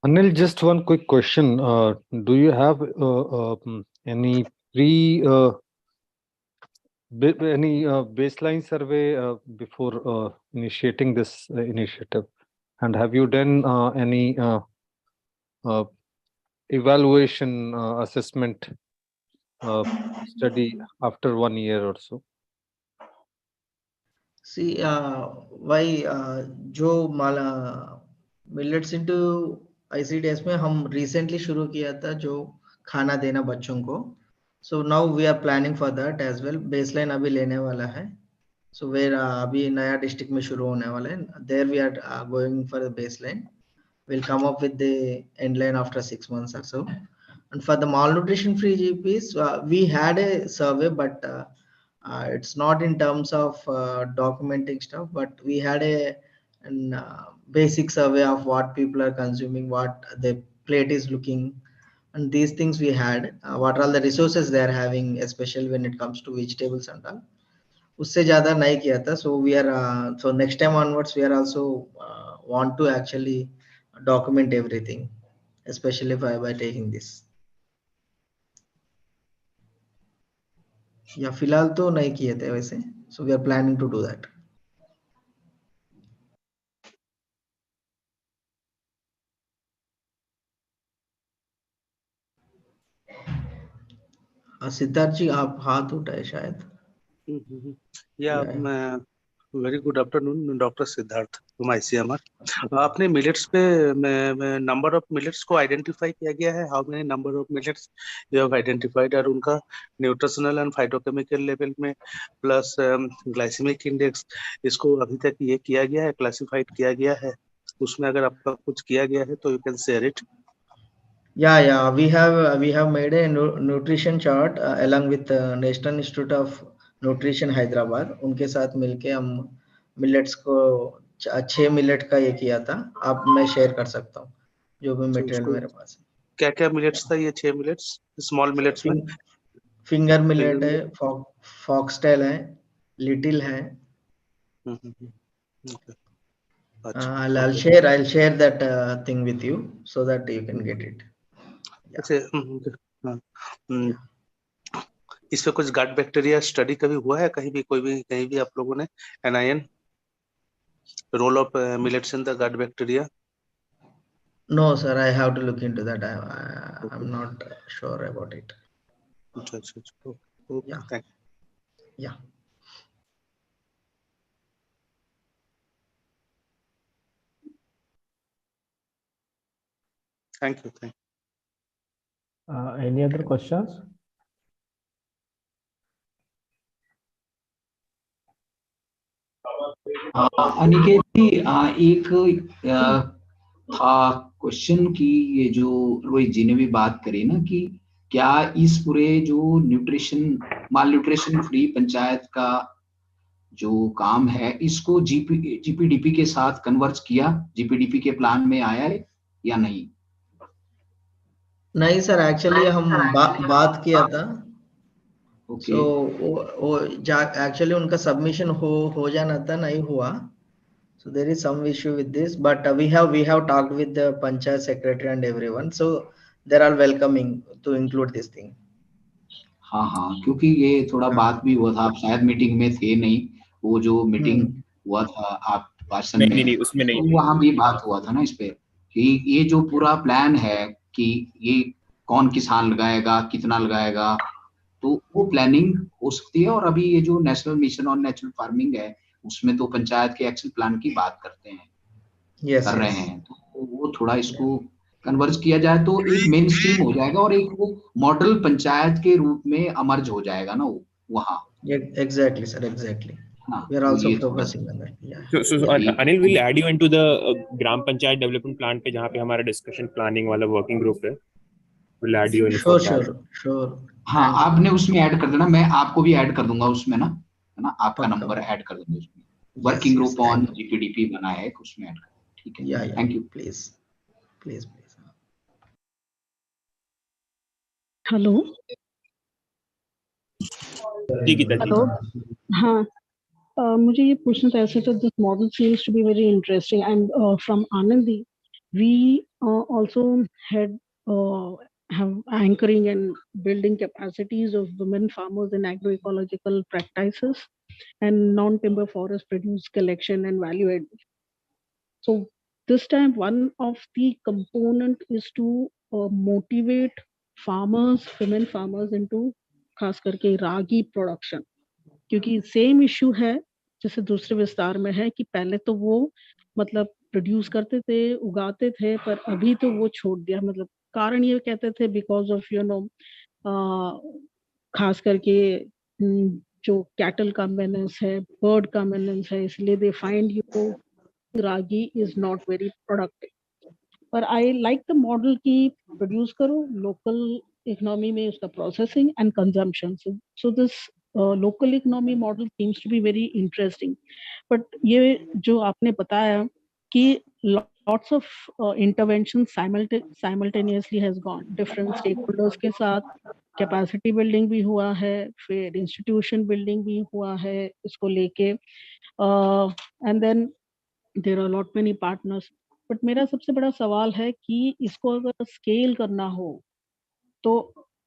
Speaker 6: Anil, just one quick question. Do you have any any baseline survey before initiating this initiative? And have you done any evaluation assessment study after 1 year or so?
Speaker 2: See, why जो माला millets into ICDS में हम recently शुरू किया था जो खाना देना बच्चों को। So now we are planning for that as well. Baseline अभी लेने वाला है. So where अभी नया डिस्ट्रिक्ट में शुरू होने वाला है. There we are going for the baseline. We'll come up with the end line after 6 months or so. And for the malnutrition free GPs, we had a survey, but it's not in terms of documenting stuff, but we had an basic survey of what people are consuming, what the plate is looking, and these things we had, what are the resources they are having, especially when it comes to vegetables and all. उससे ज़्यादा नहीं किया था. So we are so next time onwards we are also want to actually document everything, especially by taking this. या फिलहाल तो नहीं किए थे वैसे. So we are planning to do that. Siddharth जी आप हाथ उठाए शायद.
Speaker 9: Yeah, very good afternoon, Dr. Siddharth from ICMR. आपने millets पे number of millets को identify किया गया है. How many number of millets you have identified और उनका nutritional and phytochemical level में plus glycemic index इसको अभी तक ये किया गया है, classified किया गया है. उसमें अगर आपका कुछ किया गया है तो you can share it.
Speaker 2: Yeah, we have made a nutrition chart along with National Institute of Nutrition Hyderabad. उनके साथ मिलके हम मिलेट्स को 6 मिलेट का ये किया था. आप मैं शेयर कर सकता हूँ जो भी मटेरियल मेरे पास है.
Speaker 9: क्या क्या मिलेट्स था ये 6 मिलेट्स? स्मॉल मिलेट्स में
Speaker 2: फिंगर मिलेट है, फॉक्सटेल है, लिटिल है. I'll share that thing with you so that you can get it.
Speaker 9: इस पे कुछ गट बैक्टीरिया स्टडी कभी हुआ है कहीं भी कहीं भी आप लोगों ने? NIN role of millets in the gut bacteria?
Speaker 2: No sir, I have to look into that. I'm not sure about it.
Speaker 9: अच्छा.
Speaker 2: Yeah.
Speaker 9: Thank you.
Speaker 2: Yeah.
Speaker 9: Thank you.
Speaker 1: Any other questions?
Speaker 7: Aniket ji एक था क्वेश्चन की ये जो रोहित जी ने भी बात करी ना कि क्या इस पूरे जो मालन्यूट्रिशन फ्री पंचायत का जो काम है इसको जीपीडीपी के साथ कन्वर्ज किया, जीपीडीपी के प्लान में आया है या नहीं?
Speaker 2: नहीं सर, एक्चुअली हम बात किया था.
Speaker 7: ओके.
Speaker 2: वो एक्चुअली उनका सबमिशन हो जाना था, नहीं हुआ. So there is some issue with this, but we have talked with the Panchayat secretary and everyone, so they are welcoming to include this thing.
Speaker 7: हाँ, क्योंकि ये थोड़ा बात भी हुआ था, आप शायद मीटिंग में थे नहीं, वो जो मीटिंग हुआ था आप भाषण में,
Speaker 3: नहीं, उसमें नहीं,
Speaker 7: तो वहाँ भी बात हुआ था ना इस पे कि ये जो पूरा प्लान है कि ये कौन किसान लगाएगा, कितना लगाएगा, तो वो प्लानिंग हो सकती है. और अभी ये जो national mission on natural farming है उसमें तो पंचायत के एक्शन प्लान की बात करते हैं, कर रहे हैं, तो वो थोड़ा इसको कन्वर्ज किया जाए तो एक मेन स्ट्रीम हो जाएगा और एक वो मॉडल पंचायत के रूप में अमर्ज हो जाएगा ना वो वहाँ.
Speaker 2: Exactly sir, exactly. We are also focusing on that. Yeah.
Speaker 3: So Anil will add you into the Gram Panchayat development plan पे जहाँ पे हमारा discussion planning वाला working group है. We'll add you in for that.
Speaker 2: Sure.
Speaker 7: हाँ, आपने उसमें add कर देना, मैं आपको भी ऐड कर दूंगा उसमें ना, है ना, आपका नंबर ऐड कर दूंगा उसमें. वर्किंग ग्रुप ऑन जीपीडीपी बना है, उसमें ऐड कर. ठीक है. Thank you.
Speaker 2: Please.
Speaker 10: Hello. Hello. हाँ, मुझे ये पूछना था, ऐसे तो this model seems to be very interesting and from Anandi we also have anchoring and building capacities of women farmers in agroecological practices and non-timber forest produce collection and value add. So this time one of the component is to motivate farmers, women farmers into खास करके रागी production, क्योंकि same issue है जैसे दूसरे विस्तार में है कि पहले तो वो मतलब प्रोड्यूस करते थे, उगाते थे, पर अभी तो वो छोड़ दिया. मतलब कारण ये कहते थे बिकॉज ऑफ खास करके जो कैटल का मेनेंस है, बर्ड का मेनेंस है, इसलिए they find you ragi is not very productive. पर आई लाइक द मॉडल की प्रोड्यूस करो लोकल इकोनॉमी में, उसका processing and consumption. So this local economy model seems to be very interesting. But ये जो आपने बताया कि lots of intervention simultaneously has gone, different stakeholders के साथ कैपेसिटी बिल्डिंग भी हुआ है, फिर इंस्टीट्यूशन बिल्डिंग भी हुआ है इसको लेके, and then there are lot many partners. But मेरा सबसे बड़ा सवाल है कि इसको अगर स्केल करना हो तो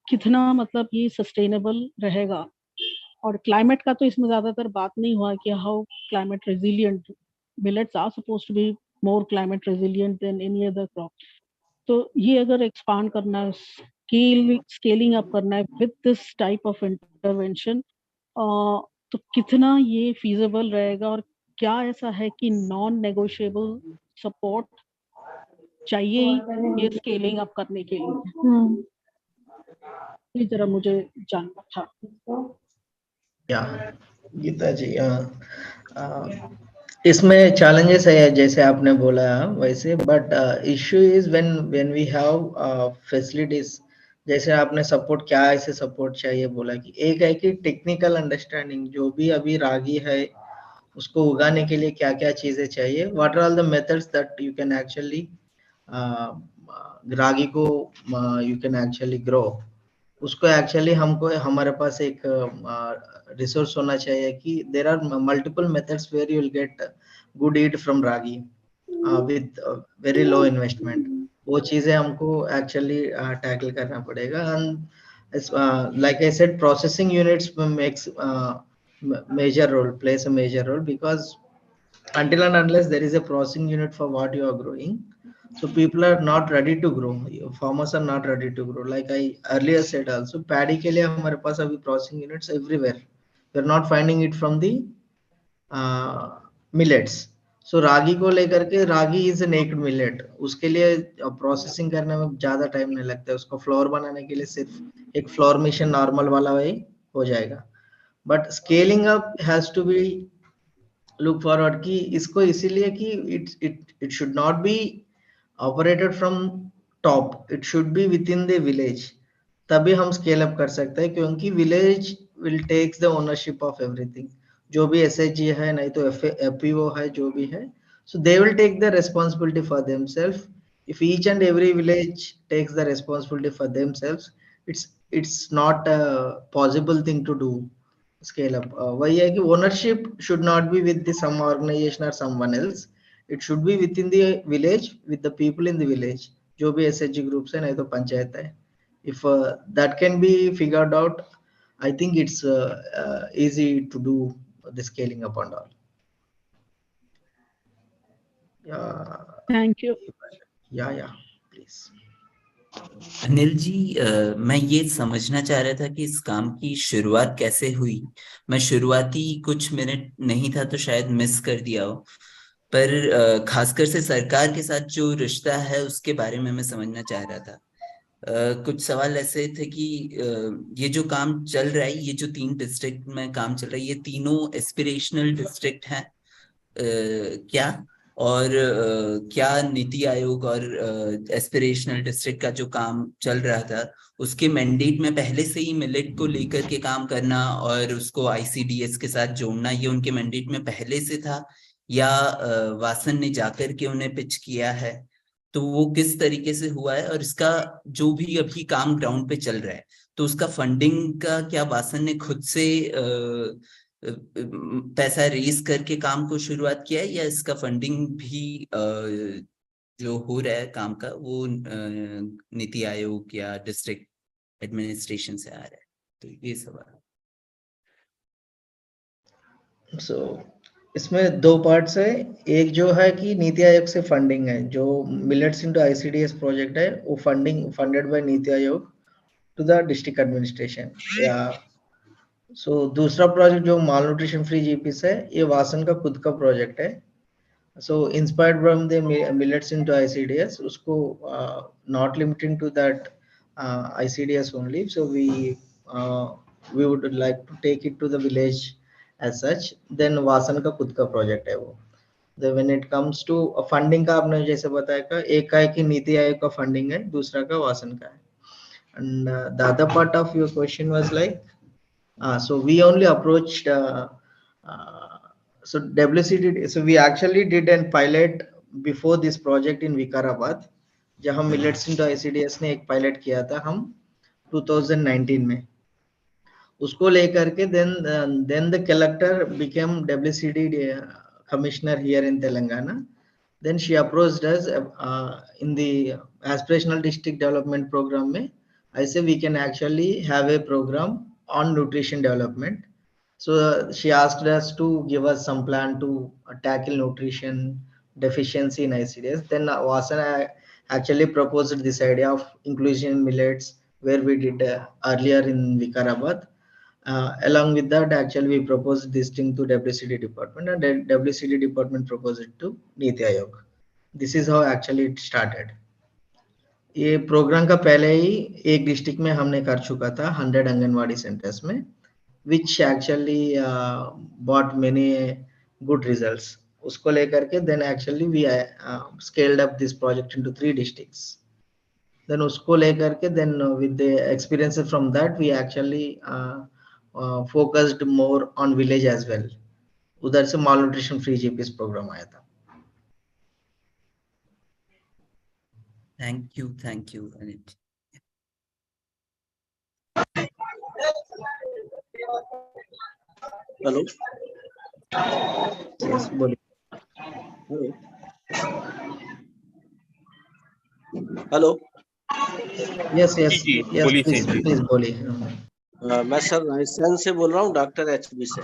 Speaker 10: कितना मतलब ये सस्टेनेबल रहेगा. और क्लाइमेट का तो इसमें ज्यादातर बात नहीं हुआ कि how climate resilient millets are supposed to be more climate resilient than any other crop. तो ये अगर एक्सपांड करना है, स्केलिंग अप करना है with this type of intervention, तो कितना ये फीजिबल रहेगा, और क्या ऐसा है कि नॉन नेगोशिएबल सपोर्ट चाहिए ही ये स्केलिंग अप करने के लिए? ये जरा मुझे जानना था.
Speaker 2: या गीता जी, इसमें चैलेंजेस है जैसे आपने बोला वैसे, but issue is when we have facilities. जैसे आपने सपोर्ट, क्या ऐसे सपोर्ट चाहिए बोला कि एक है कि टेक्निकल अंडरस्टैंडिंग, जो भी अभी रागी है उसको उगाने के लिए क्या क्या चीजें चाहिए, what are all the methods that you can actually ragi को यू कैन एक्चुअली ग्रो. उसको एक्चुअली हमको हमारे पास एक रिसोर्स होना चाहिए कि there are multiple methods where you will get good eat from ragi with very low investment. वो चीजें हमको एक्चुअली टैकल करना पड़ेगा. And like I said, processing units makes major role, plays a major role, because until and unless there is a processing unit for what you are growing, so people are not ready to grow, farmers are not ready to grow. Like I earlier said also, paddy के लिए हमारे पास अभी processing units everywhere, we are not finding it from the millets. So रागी को लेकर के, रागी is a naked millet, उसके लिए processing करने में ज्यादा टाइम नहीं लगता है. उसको फ्लोर बनाने के लिए सिर्फ एक फ्लोर मशीन नॉर्मल वाला वही हो जाएगा. But scaling up has to be look forward कि इसको इसीलिए कि it should not be operated from top, it should be with in the village. तभी हम स्केल अप कर सकते हैं, क्योंकि village will takes the ownership of everything. जो भी एसएचजी है, नहीं तो एफपीओ है, जो भी है, so they will take the responsibility for themselves. If each and every village takes the responsibility for themselves, it's not a possible thing to do scale up. वही है कि ownership should not be with the some organization or someone else. It should be within the village, with the people in the village. जो भी SHG groups है, नहीं तो पंचायत है. If that can be figured out, I think it's easy to do the scaling up and all.
Speaker 10: Thank you.
Speaker 2: या please.
Speaker 11: Anil ji, मैं ये समझना चाह रहा था कि इस काम की शुरुआत कैसे हुई. मैं शुरुआती कुछ मिनट नहीं था तो शायद मिस कर दिया हो, पर खासकर से सरकार के साथ जो रिश्ता है उसके बारे में मैं समझना चाह रहा था. कुछ सवाल ऐसे थे कि ये जो काम चल रहा है, ये जो 3 डिस्ट्रिक्ट में काम चल रहा है, ये तीनों एस्पिरेशनल डिस्ट्रिक्ट हैं क्या? और क्या नीति आयोग और एस्पिरेशनल डिस्ट्रिक्ट का जो काम चल रहा था उसके मैंडेट में पहले से ही मिलेट को लेकर के काम करना और उसको ICDS के साथ जोड़ना, ये उनके मैंडेट में पहले से था, या वासन ने जाकर के उन्हें पिच किया है? तो वो किस तरीके से हुआ है, और इसका जो भी अभी काम ग्राउंड पे चल रहा है तो उसका फंडिंग का क्या वासन ने खुद से पैसा रेज करके काम को शुरुआत किया है, या इसका फंडिंग भी जो हो रहा है काम का वो नीति आयोग या डिस्ट्रिक्ट एडमिनिस्ट्रेशन से आ रहा है? तो ये सवाल.
Speaker 2: सो इसमें 2 पार्ट्स है. एक जो है कि नीति आयोग से फंडिंग है, जो मिलेट्स इनटू ICDS प्रोजेक्ट है, वो funded by NITI Aayog to the district administration. या सो दूसरा प्रोजेक्ट जो मालन्यूट्रिशन फ्री जीपीस है, ये वासन का खुद का प्रोजेक्ट है. So inspired from the millets into ICDS, उसको not limited to that ICDS only. So we we would like to take it to the village as such. Then Vasan का खुद का project है वो. Then when it comes to funding का आपने जैसे बताया का एक का है कि नीति आयोग का funding है, दूसरा का वासन का है. And the other part of your question was like, so we only approached, so WCD, so we actually did a pilot before this project in Vikarabad, जहाँ Millets into ICDS ने एक pilot किया था हम 2019 में. उसको लेकर के then the collector became WCD commissioner here in Telangana. Then she approached us in the aspirational district development program में. I say we can actually have a program on nutrition development. So she asked us to give us some plan to tackle nutrition deficiency in ICDS. Then Vasana actually proposed this idea of inclusion in millets, where we did earlier in Vikarabad. Along with that, actually we proposed this thing to WCD department, and then WCD department proposed it to Niti Aayog. This is how actually it started. ये programme का पहले ही एक district में हमने कर चुका था 100 anganwadi centres में, which actually brought many good results. उसको लेकर के then actually we scaled up this project into 3 districts. Then उसको लेकर के then with the experiences from that we actually focused more on village as well. उधर से malnutrition free GPs program आया था.
Speaker 11: Thank you, Anil.
Speaker 9: Hello.
Speaker 2: Yes, बोलिए.
Speaker 9: Hello.
Speaker 2: Yes,
Speaker 3: बोलिए
Speaker 2: please,
Speaker 3: सही.
Speaker 2: please बोलिए.
Speaker 9: मैं सर राजस्थान से बोल रहा हूँ, डॉक्टर HB से.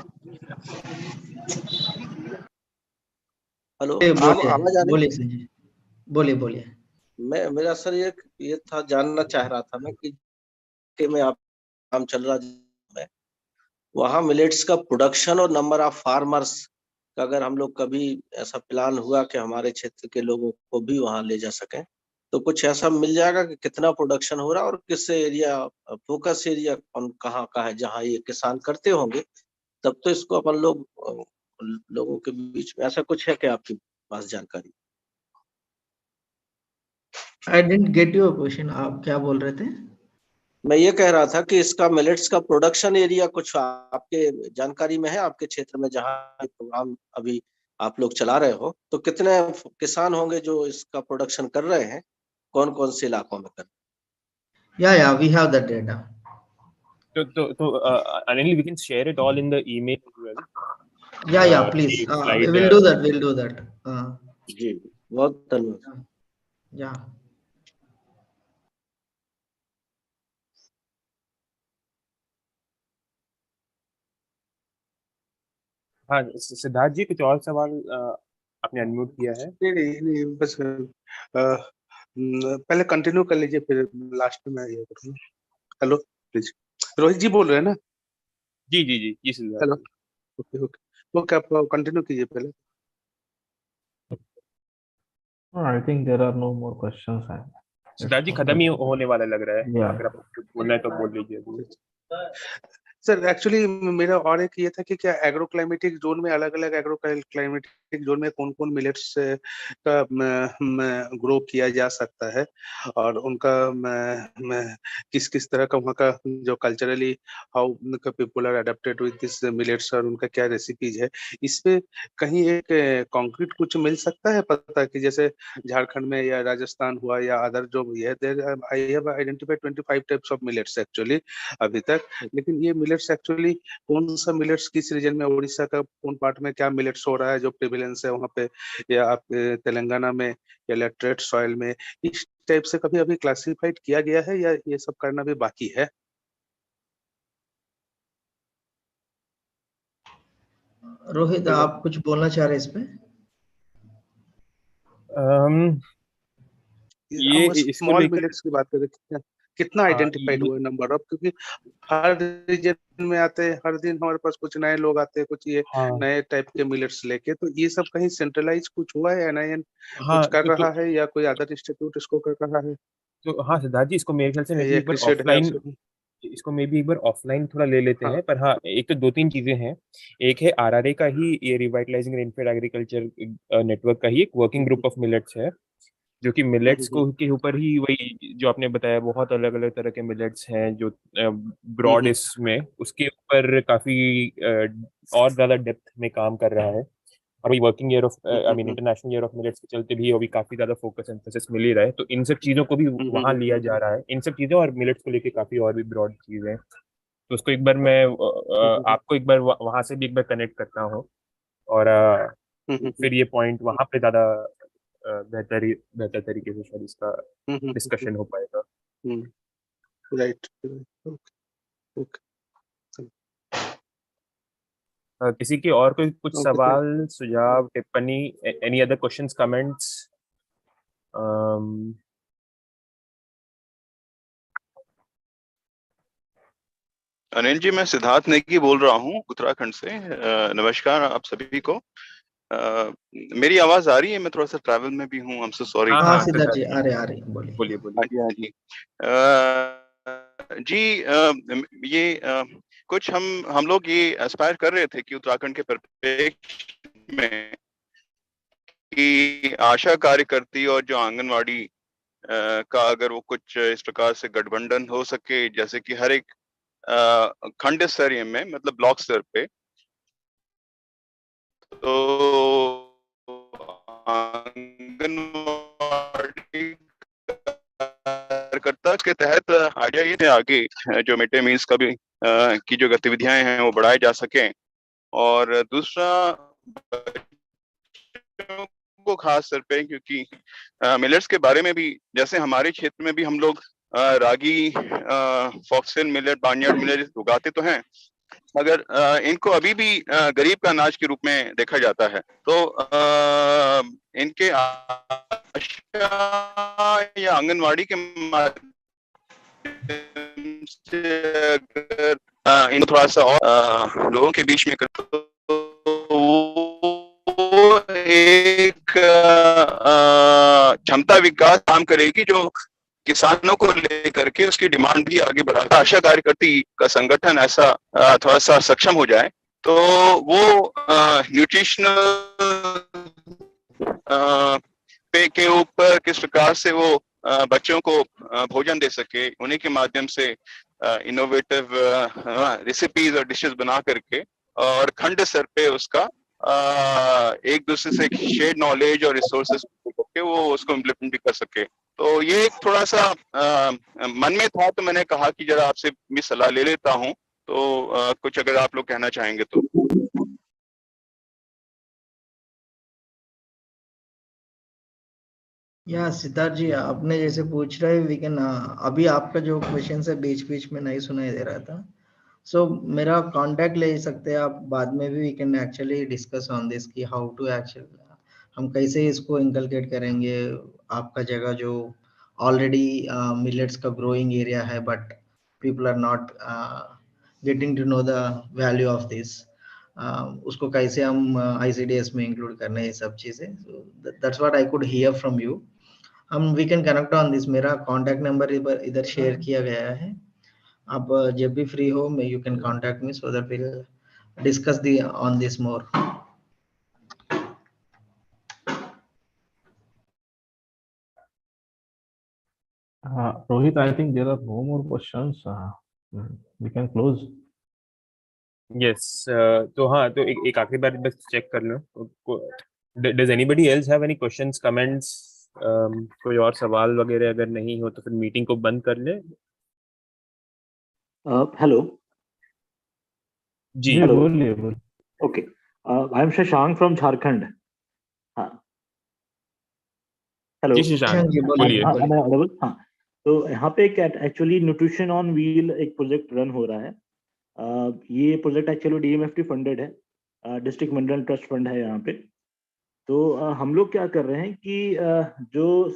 Speaker 9: हेलो, आवाज आ रही?
Speaker 2: बोलिए संजय, बोलिए.
Speaker 9: मेरा सर ये था, जानना चाह रहा था मैं कि मैं आप काम चल रहा है वहाँ मिलेट्स का प्रोडक्शन और नंबर ऑफ फार्मर्स का, अगर हम लोग कभी ऐसा प्लान हुआ कि हमारे क्षेत्र के लोगों को भी वहाँ ले जा सकें, तो कुछ ऐसा मिल जाएगा कि कितना प्रोडक्शन हो रहा है और किस एरिया, फोकस एरिया कहाँ का है जहाँ ये किसान करते होंगे, तब तो इसको अपन लोगों के बीच में ऐसा कुछ है कि आपके पास जानकारी?
Speaker 2: I didn't get your question. आप क्या बोल रहे थे?
Speaker 9: मैं ये कह रहा था कि इसका मिलेट्स का प्रोडक्शन एरिया कुछ आपके जानकारी में है, आपके क्षेत्र में जहाँ प्रोग्राम अभी आप लोग चला रहे हो, तो कितने किसान होंगे जो इसका प्रोडक्शन कर रहे हैं, कौन से इलाकों में कर रहे हैं?
Speaker 2: Yeah, we have that data.
Speaker 3: So Anil, we can share it all in the email as well.
Speaker 2: Yeah, please. We'll do that.
Speaker 9: जी, बहुत धन्यवाद.
Speaker 2: Yeah.
Speaker 3: हाँ, सिद्धार्थ जी, कुछ और सवाल आपने अनम्यूट किया है?
Speaker 9: नहीं, बस पहले कंटिन्यू कर लीजिए, फिर लास्ट में ये करूँगा. Hello, please. रोहित जी बोल रहे हैं ना?
Speaker 3: जी सिद्धार्थ.
Speaker 9: Hello, okay. वो क्या आप कंटिन्यू कीजिए पहले.
Speaker 1: I think there are no more questions.
Speaker 3: Siddharth जी, खत्म ही होने वाला लग रहा है.
Speaker 1: Yeah.
Speaker 3: अगर आप बोलना है तो बोल लीजिए.
Speaker 9: सर एक्चुअली मेरा और एक ये था कि क्या एग्रो क्लाइमेटिक जोन में, अलग अलग एग्रो क्लाइमेटिक जोन में कौन कौन मिलेट्स का ग्रो किया जा सकता है, और उनका किस किस तरह का वहाँ का जो culturally how people are adapted with this millets, और उनका क्या रेसिपीज है, इस पे कहीं एक कॉन्क्रीट कुछ मिल सकता है पता, कि जैसे झारखंड में या राजस्थान हुआ या अदर जो ये I have identified 25 types of millets actually अभी तक, लेकिन ये मिलेट्स एक्चुअली कौन सा मिलेट्स किस रीजन में, उड़ीसा का कौन पार्ट में क्या मिलेट्स हो रहा है जो प्रिविलेंस है वहाँ पे, या आप तेलंगाना में या लेटरेट सॉइल में, इस टाइप से कभी अभी क्लासिफाइड किया गया है या ये सब करना भी बाकी है?
Speaker 2: रोहित, आप कुछ बोलना चाह रहे हैं इस पे?
Speaker 9: ये स्मॉल मिलेट्स की बात करें, कितना आइडेंटिफाइड हुआ नंबर ऑफ, क्योंकि हर रीजन में आते हैं, हर दिन हमारे पास कुछ नए लोग आते हैं, कुछ ये नए टाइप के मिलेट्स लेके, तो ये सब कहीं सेंट्रलाइज कुछ हुआ है, NIN कुछ कर रहा है या कोई अदर इंस्टीट्यूट इसको कर रहा है?
Speaker 3: तो हाँ सिद्धार्थ जी, इसको मेरे ख्याल से ऑफलाइन इसको मे भी एक बार ऑफलाइन थोड़ा ले लेते हैं, पर हाँ एक तो 2-3 चीजें हैं। एक है आरआरए का ही, ये रिवाइटलाइजिंग रेनफेड एग्रीकल्चर नेटवर्क का ही एक वर्किंग ग्रुप ऑफ मिलेट्स है, जो कि मिलेट्स को के ऊपर ही, वही जो आपने बताया, बहुत अलग अलग तरह के मिलेट्स हैं जो ब्रॉड इसमें उसके ऊपर काफी और ज्यादा डेप्थ में काम कर रहा है। और वही working year of I mean international year of millets के चलते भी अभी काफी ज्यादा फोकस एम्फेसिस मिल ही रहा है, तो इन सब चीजों को भी वहां लिया जा रहा है, इन सब चीजों और मिलेट्स को लेके काफी और भी ब्रॉड चीजें हैं। तो उसको एक बार मैं आपको एक बार वहां से भी एक बार कनेक्ट करता हूँ, और फिर ये पॉइंट वहां पे ज्यादा बेहतर तरीके से शायद इसका डिस्कशन हो पाएगा।
Speaker 9: राइट। ओके।
Speaker 3: किसी की और कोई कुछ सवाल, सुझाव, टिप्पणी, any other questions, comments?
Speaker 12: Anil ji, मैं सिद्धार्थ नेगी बोल रहा हूँ उत्तराखंड से। नमस्कार आप सभी को। मेरी आवाज आ रही है? मैं थोड़ा सा ट्रैवल में भी हूँ, हमसे सॉरी।
Speaker 2: हाँ सिद्धार्थ जी, आ रहे बोलिए।
Speaker 3: बोलिए बोलिए।
Speaker 12: हाँ जी, ये कुछ हम लोग ये एस्पायर कर रहे थे कि उत्तराखंड के परिप्रेक्ष्य में कि आशा कार्यकर्ती और जो आंगनवाड़ी का अगर वो कुछ इस प्रकार से गठबंधन हो सके, जैसे कि हर एक खंड स्तरीय में, मतलब ब्लॉक स्तर पे, तो आंगनवाड़ी कार्यकर्ता के तहत आइडिया ये थे आगे जो मिड डे मील्स का भी की जो गतिविधियां हैं वो बढ़ाई जा सकें। और दूसरा को खास तौर पे, क्योंकि मिलेट्स के बारे में भी, जैसे हमारे क्षेत्र में भी हम लोग रागी, फॉक्सटेल मिलेट, बार्नयार्ड मिलेट उगाते तो हैं, मगर इनको अभी भी गरीब का अनाज के रूप में देखा जाता है। तो इनके आशा या आंगनवाड़ी के माध्यम से अगर इनको थोड़ा सा और लोगों के बीच में एक क्षमता विकास काम करेगी जो किसानों को लेकर के उसकी डिमांड भी आगे बढ़ाता। आशा कार्यकर्ती का संगठन ऐसा थोड़ा सा सक्षम हो जाए तो वो न्यूट्रिशनल पे के ऊपर किस प्रकार से वो बच्चों को भोजन दे सके, उन्हीं के माध्यम से इनोवेटिव रेसिपीज और डिशेस बना करके और खंड स्तर पे उसका एक दूसरे से शेयर नॉलेज और रिसोर्सेस करके वो उसको इम्प्लीमेंट भी कर सके। तो ये एक थोड़ा सा मन में था, तो मैंने कहा कि जरा आपसे भी सलाह ले लेता हूँ। तो कुछ अगर आप लोग कहना चाहेंगे तो।
Speaker 2: या सिद्धार्थ जी, आपने जैसे पूछ रहे वी कैन, अभी आपका जो क्वेश्चन है बीच बीच में नहीं सुनाई दे रहा था, सो मेरा कांटेक्ट ले सकते हैं आप, बाद में भी we can actually discuss on this कि हाउ टू एक्चुअली हम कैसे इसको इनकलकेट करेंगे। आपका जगह जो ऑलरेडी मिलेट्स का ग्रोइंग एरिया है, but people are not getting to know the value of this, उसको कैसे हम ICDS में इंक्लूड करना है, ये सब चीजें। That's what I could hear from you. हम we can connect on this. मेरा कॉन्टैक्ट नंबर इधर शेयर किया गया है, आप जब भी फ्री हो मैं you can contact me so that will discuss the on this more.
Speaker 1: Rohit, I think there are no more questions. We can close.
Speaker 3: Yes, तो हाँ, तो एक आखिरी बार बस चेक कर लो। Does anybody else have any questions, comments? कोई और सवाल वगैरह अगर नहीं हो तो फिर मीटिंग को बंद कर ले।
Speaker 13: हेलो
Speaker 3: जी
Speaker 1: बोलिए।
Speaker 13: Okay, I am Shashank from Jharkhand. हाँ हेलो
Speaker 3: जी शशांक, बोलिए।
Speaker 13: हाँ, तो यहाँ पे एक्चुअली न्यूट्रिशन ऑन व्हील एक प्रोजेक्ट रन हो रहा है। ये प्रोजेक्ट एक्चुअली DMFT फंडेड है, डिस्ट्रिक्ट मिनरल ट्रस्ट फंड है यहाँ पे। तो हम लोग क्या कर रहे हैं कि जो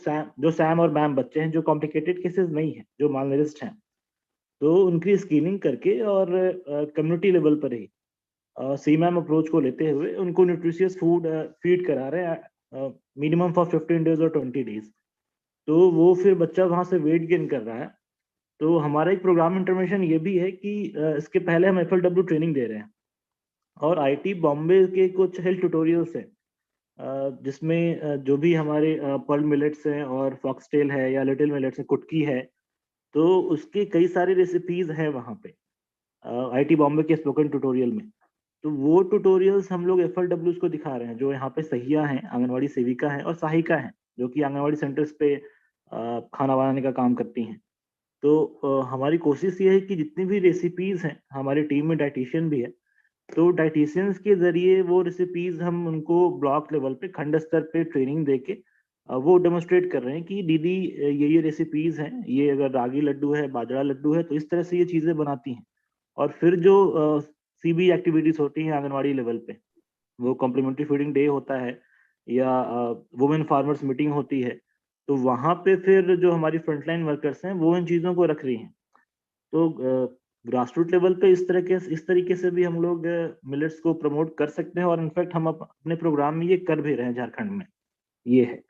Speaker 13: सैम और मैम बच्चे हैं जो कॉम्प्लिकेटेड केसेस नहीं हैं, जो मालनरिश्ड हैं, तो उनकी स्क्रीनिंग करके और कम्युनिटी लेवल पर ही सीमैम अप्रोच को लेते हुए उनको न्यूट्रिशियस फूड फीड करा रहे हैं मिनिमम फॉर 15 डेज और 20 डेज। तो वो फिर बच्चा वहाँ से वेट गेन कर रहा है, तो हमारा एक प्रोग्राम इंटरवेंशन ये भी है कि इसके पहले हम FLW ट्रेनिंग दे रहे हैं और IIT बॉम्बे के कुछ हेल्थ ट्यूटोरियल्स हैं जिसमें जो भी हमारे पर्ल मिलेट्स हैं और फॉक्सटेल है या लिटिल मिलेट्स है, कुटकी है, तो उसकी कई सारी रेसिपीज हैं वहाँ पे IIT बॉम्बे के स्पोकन ट्यूटोरियल में। तो वो ट्यूटोरियल्स हम लोग FLWs को दिखा रहे हैं जो यहाँ पे सहिया हैं, आंगनवाड़ी सेविका हैं और सहायिका हैं जो कि आंगनवाड़ी सेंटर्स पे खाना बनाने का काम करती हैं। तो हमारी कोशिश ये है कि जितनी भी रेसिपीज हैं, हमारी टीम में डाइटिशियन भी है, तो डाइटिशियंस के जरिए वो रेसिपीज हम उनको ब्लॉक लेवल पे, खंड स्तर पे ट्रेनिंग देके वो डेमोन्स्ट्रेट कर रहे हैं कि दीदी ये रेसिपीज हैं, ये अगर रागी लड्डू है, बाजरा लड्डू है, तो इस तरह से ये चीजें बनाती हैं। और फिर जो CB एक्टिविटीज होती हैं आंगनवाड़ी लेवल पे, वो कॉम्प्लीमेंट्री फीडिंग डे होता है या वुमेन फार्मर्स मीटिंग होती है, तो वहाँ पे फिर जो हमारी फ्रंटलाइन वर्कर्स हैं वो इन चीज़ों को रख रही हैं। तो ग्रास रूट लेवल पे इस तरीके से भी हम लोग मिलेट्स को प्रमोट कर सकते हैं और इनफैक्ट हम अपने प्रोग्राम में ये कर भी रहे हैं झारखंड में। ये है।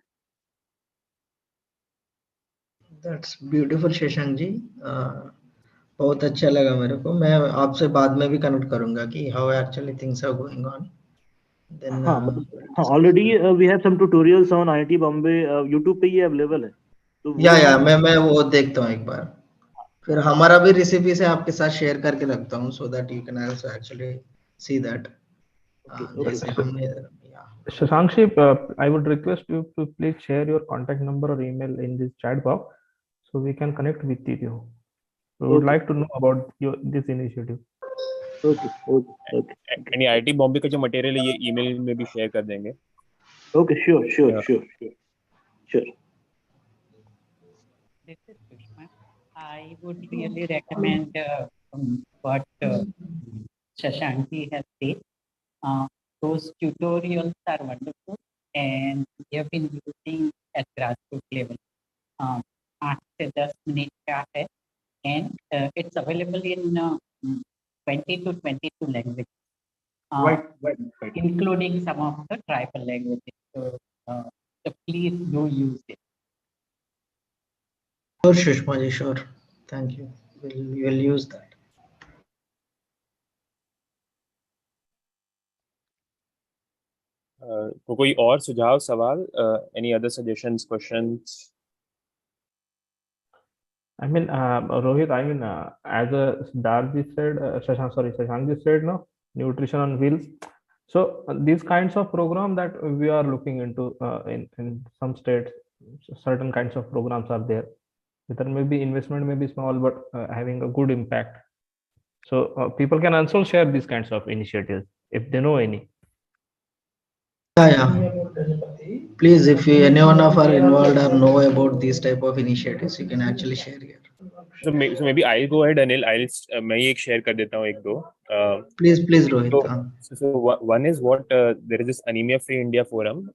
Speaker 2: That's beautiful Shashank ji. बहुत अच्छा लगा मेरे को। मैं आपसे बाद में भी कनेक्ट करूंगा कि how actually things are going on. Then
Speaker 13: हाँ, already we have some tutorials on IIT Bombay, YouTube पे ये अवेलेबल है। तो
Speaker 2: या मैं वो देखता हूँ एक बार, फिर हमारा भी रेसिपी से आपके साथ शेयर करके रखता हूँ so that you can also actually see that. जैसे हमने
Speaker 1: Shashank, I would request you to please share your contact number or email in this chat box so we can connect with you. We would like to know about this initiative.
Speaker 3: यानी IIT Bombay का जो material है ये email में भी share कर देंगे।
Speaker 13: Okay, sure.
Speaker 14: I would really recommend what Shashank has said. Those tutorials are wonderful and we have been using at grassroots level. 8 से 10 मिनट का है and it's available in 20 to 22 languages, including some of the tribal languages. So please do use it.
Speaker 2: Sure, Shushma ji, sure. Thank you. We will use that.
Speaker 3: तो कोई और सुझाव, सवाल, any other suggestions, questions?
Speaker 1: I mean, Rohit, I mean, as Darji said, Shashank ji said, no, nutrition on wheels. So these kinds of program that we are looking into in some states, certain kinds of programs are there. There may be investment may be small, but having a good impact. So people can also share these kinds of initiatives if they know any.
Speaker 2: Yeah. Please, if anyone of are involved or know about these type of initiatives, you can actually share here.
Speaker 3: So maybe I'll go ahead, Anil. मैं एक share कर देता हूँ एक दो.
Speaker 2: Please Rohit.
Speaker 3: So one is what there is this Anemia Free India Forum.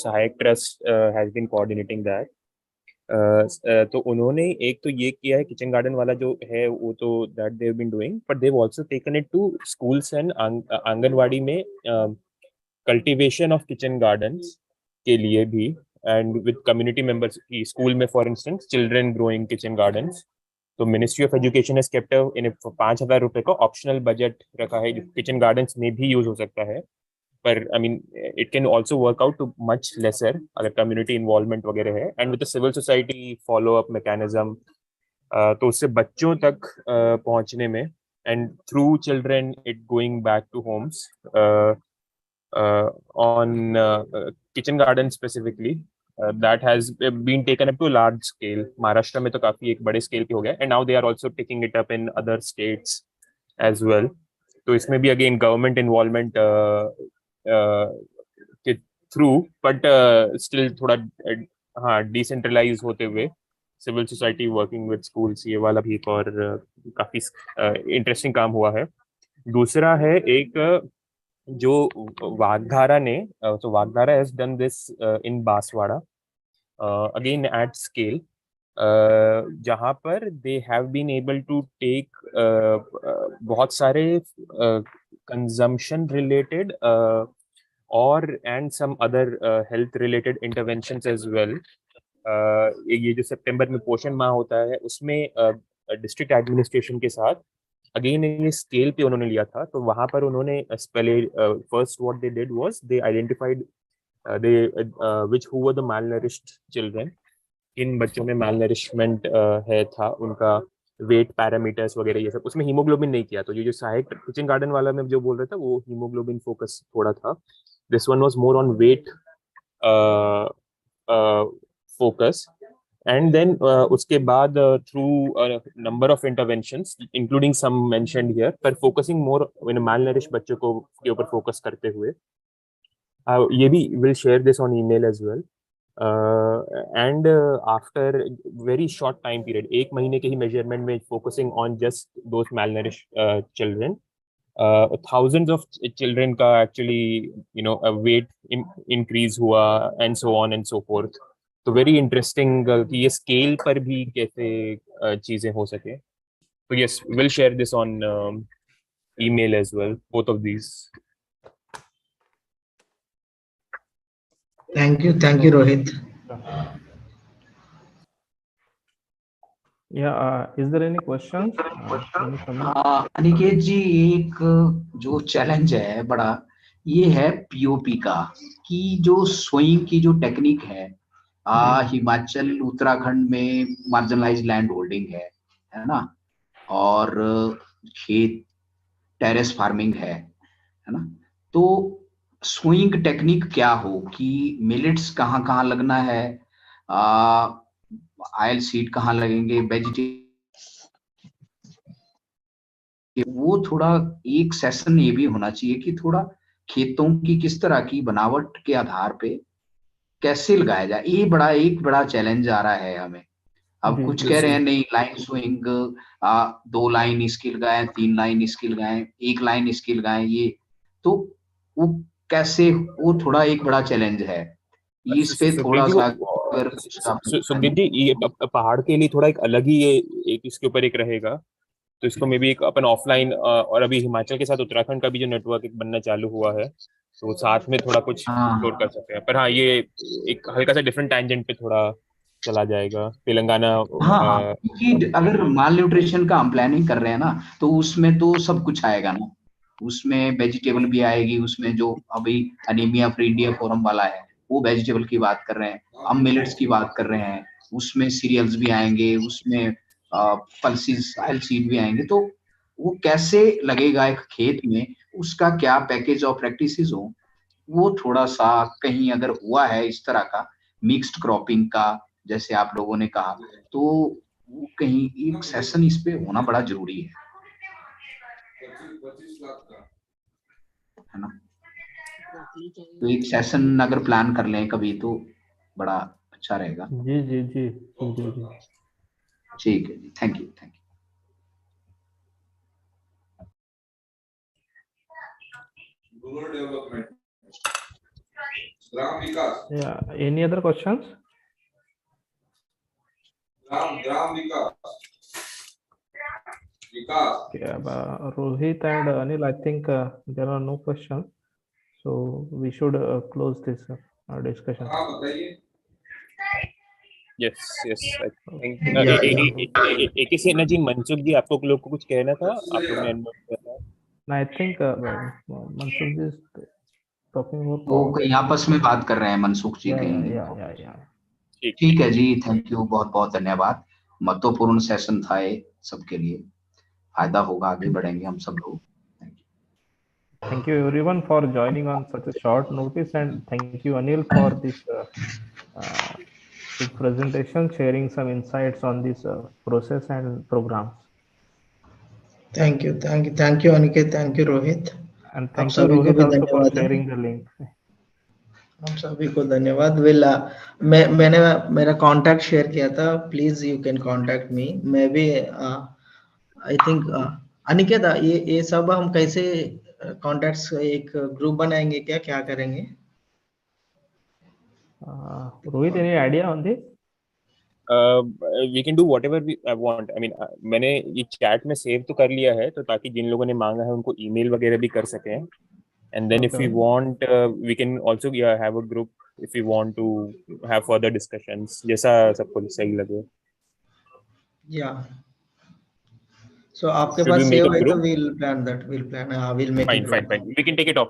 Speaker 3: Sahayak Trust has been coordinating that. तो उन्होंने एक तो ये किया है, किचन गार्डन वाला जो है वो तो that they have been doing, but they've also taken it to schools and anganwadi में cultivation of kitchen gardens के लिए भी, and with community members की स्कूल में for instance children growing kitchen gardens. तो ministry of education has kept इन 5,000 रुपए का optional budget रखा है जो किचन गार्डन्स में भी यूज हो सकता है, पर I mean it can also work out to much lesser अगर कम्युनिटी इन्वॉल्वमेंट वगैरह है, and with the civil society follow up mechanism, तो उससे बच्चों तक पहुंचने में and through children it going back to homes on kitchen garden specifically, that has been taken up to a large scale. Maharashtra में तो काफी एक बड़े scale पे हो गया, and now they are also taking it up in other states as well. तो इसमें भी again government involvement के through, but still थोड़ा हाँ decentralized होते हुए civil society working with schools, ये वाला भी एक और काफी इंटरेस्टिंग काम हुआ है. दूसरा है एक जो वागधारा ने, so वागधारा has done this in Banswara again at scale, जहाँ पर they have been able to take बहुत सारे consumption related और and some other health related interventions as well. ये जो सितंबर में पोषण माह होता है उसमें डिस्ट्रिक्ट एडमिनिस्ट्रेशन के साथ अगेन ये स्केल पे उन्होंने लिया था। तो वहां पर उन्होंने पहले first what they did was they identified they which who were the malnourished children, इन बच्चों में malnourishment है था, उनका वेट पैरामीटर्स वगैरह ये सब। उसमें हीमोग्लोबिन नहीं किया। तो ये जो सहायक किचन गार्डन वाला मैं जो बोल रहा था वो हीमोग्लोबिन फोकस थोड़ा था। This one was more on weight focus. And then उसके बाद through number of interventions including some mentioned here, पर focusing more in malnourished बच्चों को के ऊपर focus करते हुए ये भी will share this on email as well. And after very short time period, 1 महीने के ही measurement में focusing on just those malnourished children, thousands of children का actually a weight increase हुआ and so on and so forth. तो very interesting कि ये scale पर भी कैसे चीजें हो सके। तो yes, will share this on email as well, both of these.
Speaker 2: Thank you Rohit.
Speaker 1: Is there any question?
Speaker 7: Aniket ji, एक जो चैलेंज है बड़ा, ये है पीओपी का, कि जो सोइंग की जो टेक्निक है हिमाचल उत्तराखंड में मार्जिनलाइज लैंड होल्डिंग है ना, और खेत टेरेस फार्मिंग है ना। तो स्विंग टेक्निक क्या हो कि मिलेट्स कहाँ कहाँ लगना है, आयल सीड कहाँ लगेंगे, वेजिटेबल, वो थोड़ा एक सेशन ये भी होना चाहिए कि थोड़ा खेतों की किस तरह की बनावट के आधार पे कैसे लगाया जाए। ये एक बड़ा चैलेंज आ रहा है हमें। अब कुछ कह रहे हैं नहीं, लाइन स्विंग 2 लाइन इसकी लगाएं, 3 लाइन इसकी लगाएं, 1 लाइन इसकी लगाएं, ये तो वो कैसे, वो थोड़ा एक बड़ा चैलेंज है। इस पे थोड़ा सा अगर
Speaker 3: सुखदीप जी, ये पहाड़ के लिए थोड़ा एक अलग ही ये एक इसके ऊपर एक रहेगा। तो इसको मे बी एक अपन ऑफलाइन, और अभी हिमाचल के साथ उत्तराखंड का भी जो नेटवर्क एक बनना चालू हुआ है, तो साथ में थोड़ा कुछ एक्सप्लोर कर सकते हैं। पर हाँ, ये एक हल्का सा डिफरेंट टैंजेंट पे थोड़ा चला जाएगा। तेलंगाना
Speaker 7: हाँ, कि अगर माल न्यूट्रिशन का हम प्लानिंग कर रहे हैं ना, तो उसमें तो सब कुछ आएगा ना, उसमें वेजिटेबल भी आएगी, उसमें जो अभी अनीमिया फ्री इंडिया फोरम वाला है वो वेजिटेबल की बात कर रहे हैं, हम मिलेट्स की बात कर रहे हैं, उसमें सीरियल्स भी आएंगे, उसमें पल्सेस ऑयल सीड भी आएंगे। तो वो कैसे लगेगा एक खेत में, उसका क्या पैकेज ऑफ प्रैक्टिसेस हो, वो थोड़ा सा कहीं अगर हुआ है इस तरह का मिक्स्ड क्रॉपिंग का, जैसे आप लोगों ने कहा, तो वो कहीं एक सेशन इस पे होना बड़ा जरूरी है ना। तो एक सेशन अगर प्लान कर लें कभी तो बड़ा अच्छा रहेगा।
Speaker 1: जी जी जी जी जी,
Speaker 7: ठीक है जी, thank you.
Speaker 15: Rural development, Gram Vikas.
Speaker 1: Yeah, any other questions?
Speaker 15: Gram Vikas.
Speaker 1: Okay, Rohit and Anil, I think there are no questions, so we should close this discussion.
Speaker 3: Yes I think एक ही से ना जी। मनसुख जी, आपको लोग को कुछ कहना था, आप लोग ने अनम्यूट किया था।
Speaker 1: I think Mansukh ji is talking about.
Speaker 7: वो कहीं आपस में बात कर रहे हैं, मनसुख जी कहीं। ठीक है जी, थैंक यू, बहुत बहुत धन्यवाद। महत्वपूर्ण सेशन था ये सबके लिए, फायदा होगा, आगे बढ़ेंगे हम सब लोग।
Speaker 1: Thank you everyone for joining on such a short notice, and thank you Anil for this good presentation, sharing some insights on this process and programs.
Speaker 2: Thank you Aniket, thank you Rohit,
Speaker 1: and thank you Rohit also for sharing the link.
Speaker 2: हम सभी को धन्यवाद। मैंने मेरा contact share किया था, please you can contact me. मैं भी आई थिंक अनिकेत, ये सब हम कैसे कांटेक्ट्स एक ग्रुप बनाएंगे, क्या करेंगे?
Speaker 1: Rohit, any idea on this?
Speaker 3: We can do whatever we want. I mean, मैंने ये चैट में सेव तो कर लिया है, तो ताकि जिन लोगों ने मांगा है उनको ईमेल वगैरह भी कर सकें। And then if we want, we can also have a group if we want to have further discussions, जैसा सबको सही लगे।
Speaker 2: So आपके
Speaker 3: Should
Speaker 2: pass
Speaker 3: we make
Speaker 2: save
Speaker 3: a
Speaker 2: है तो
Speaker 3: group?
Speaker 2: we'll plan that. We'll plan. We'll make a
Speaker 3: Fine,
Speaker 2: group.
Speaker 3: fine, fine. We can take it off.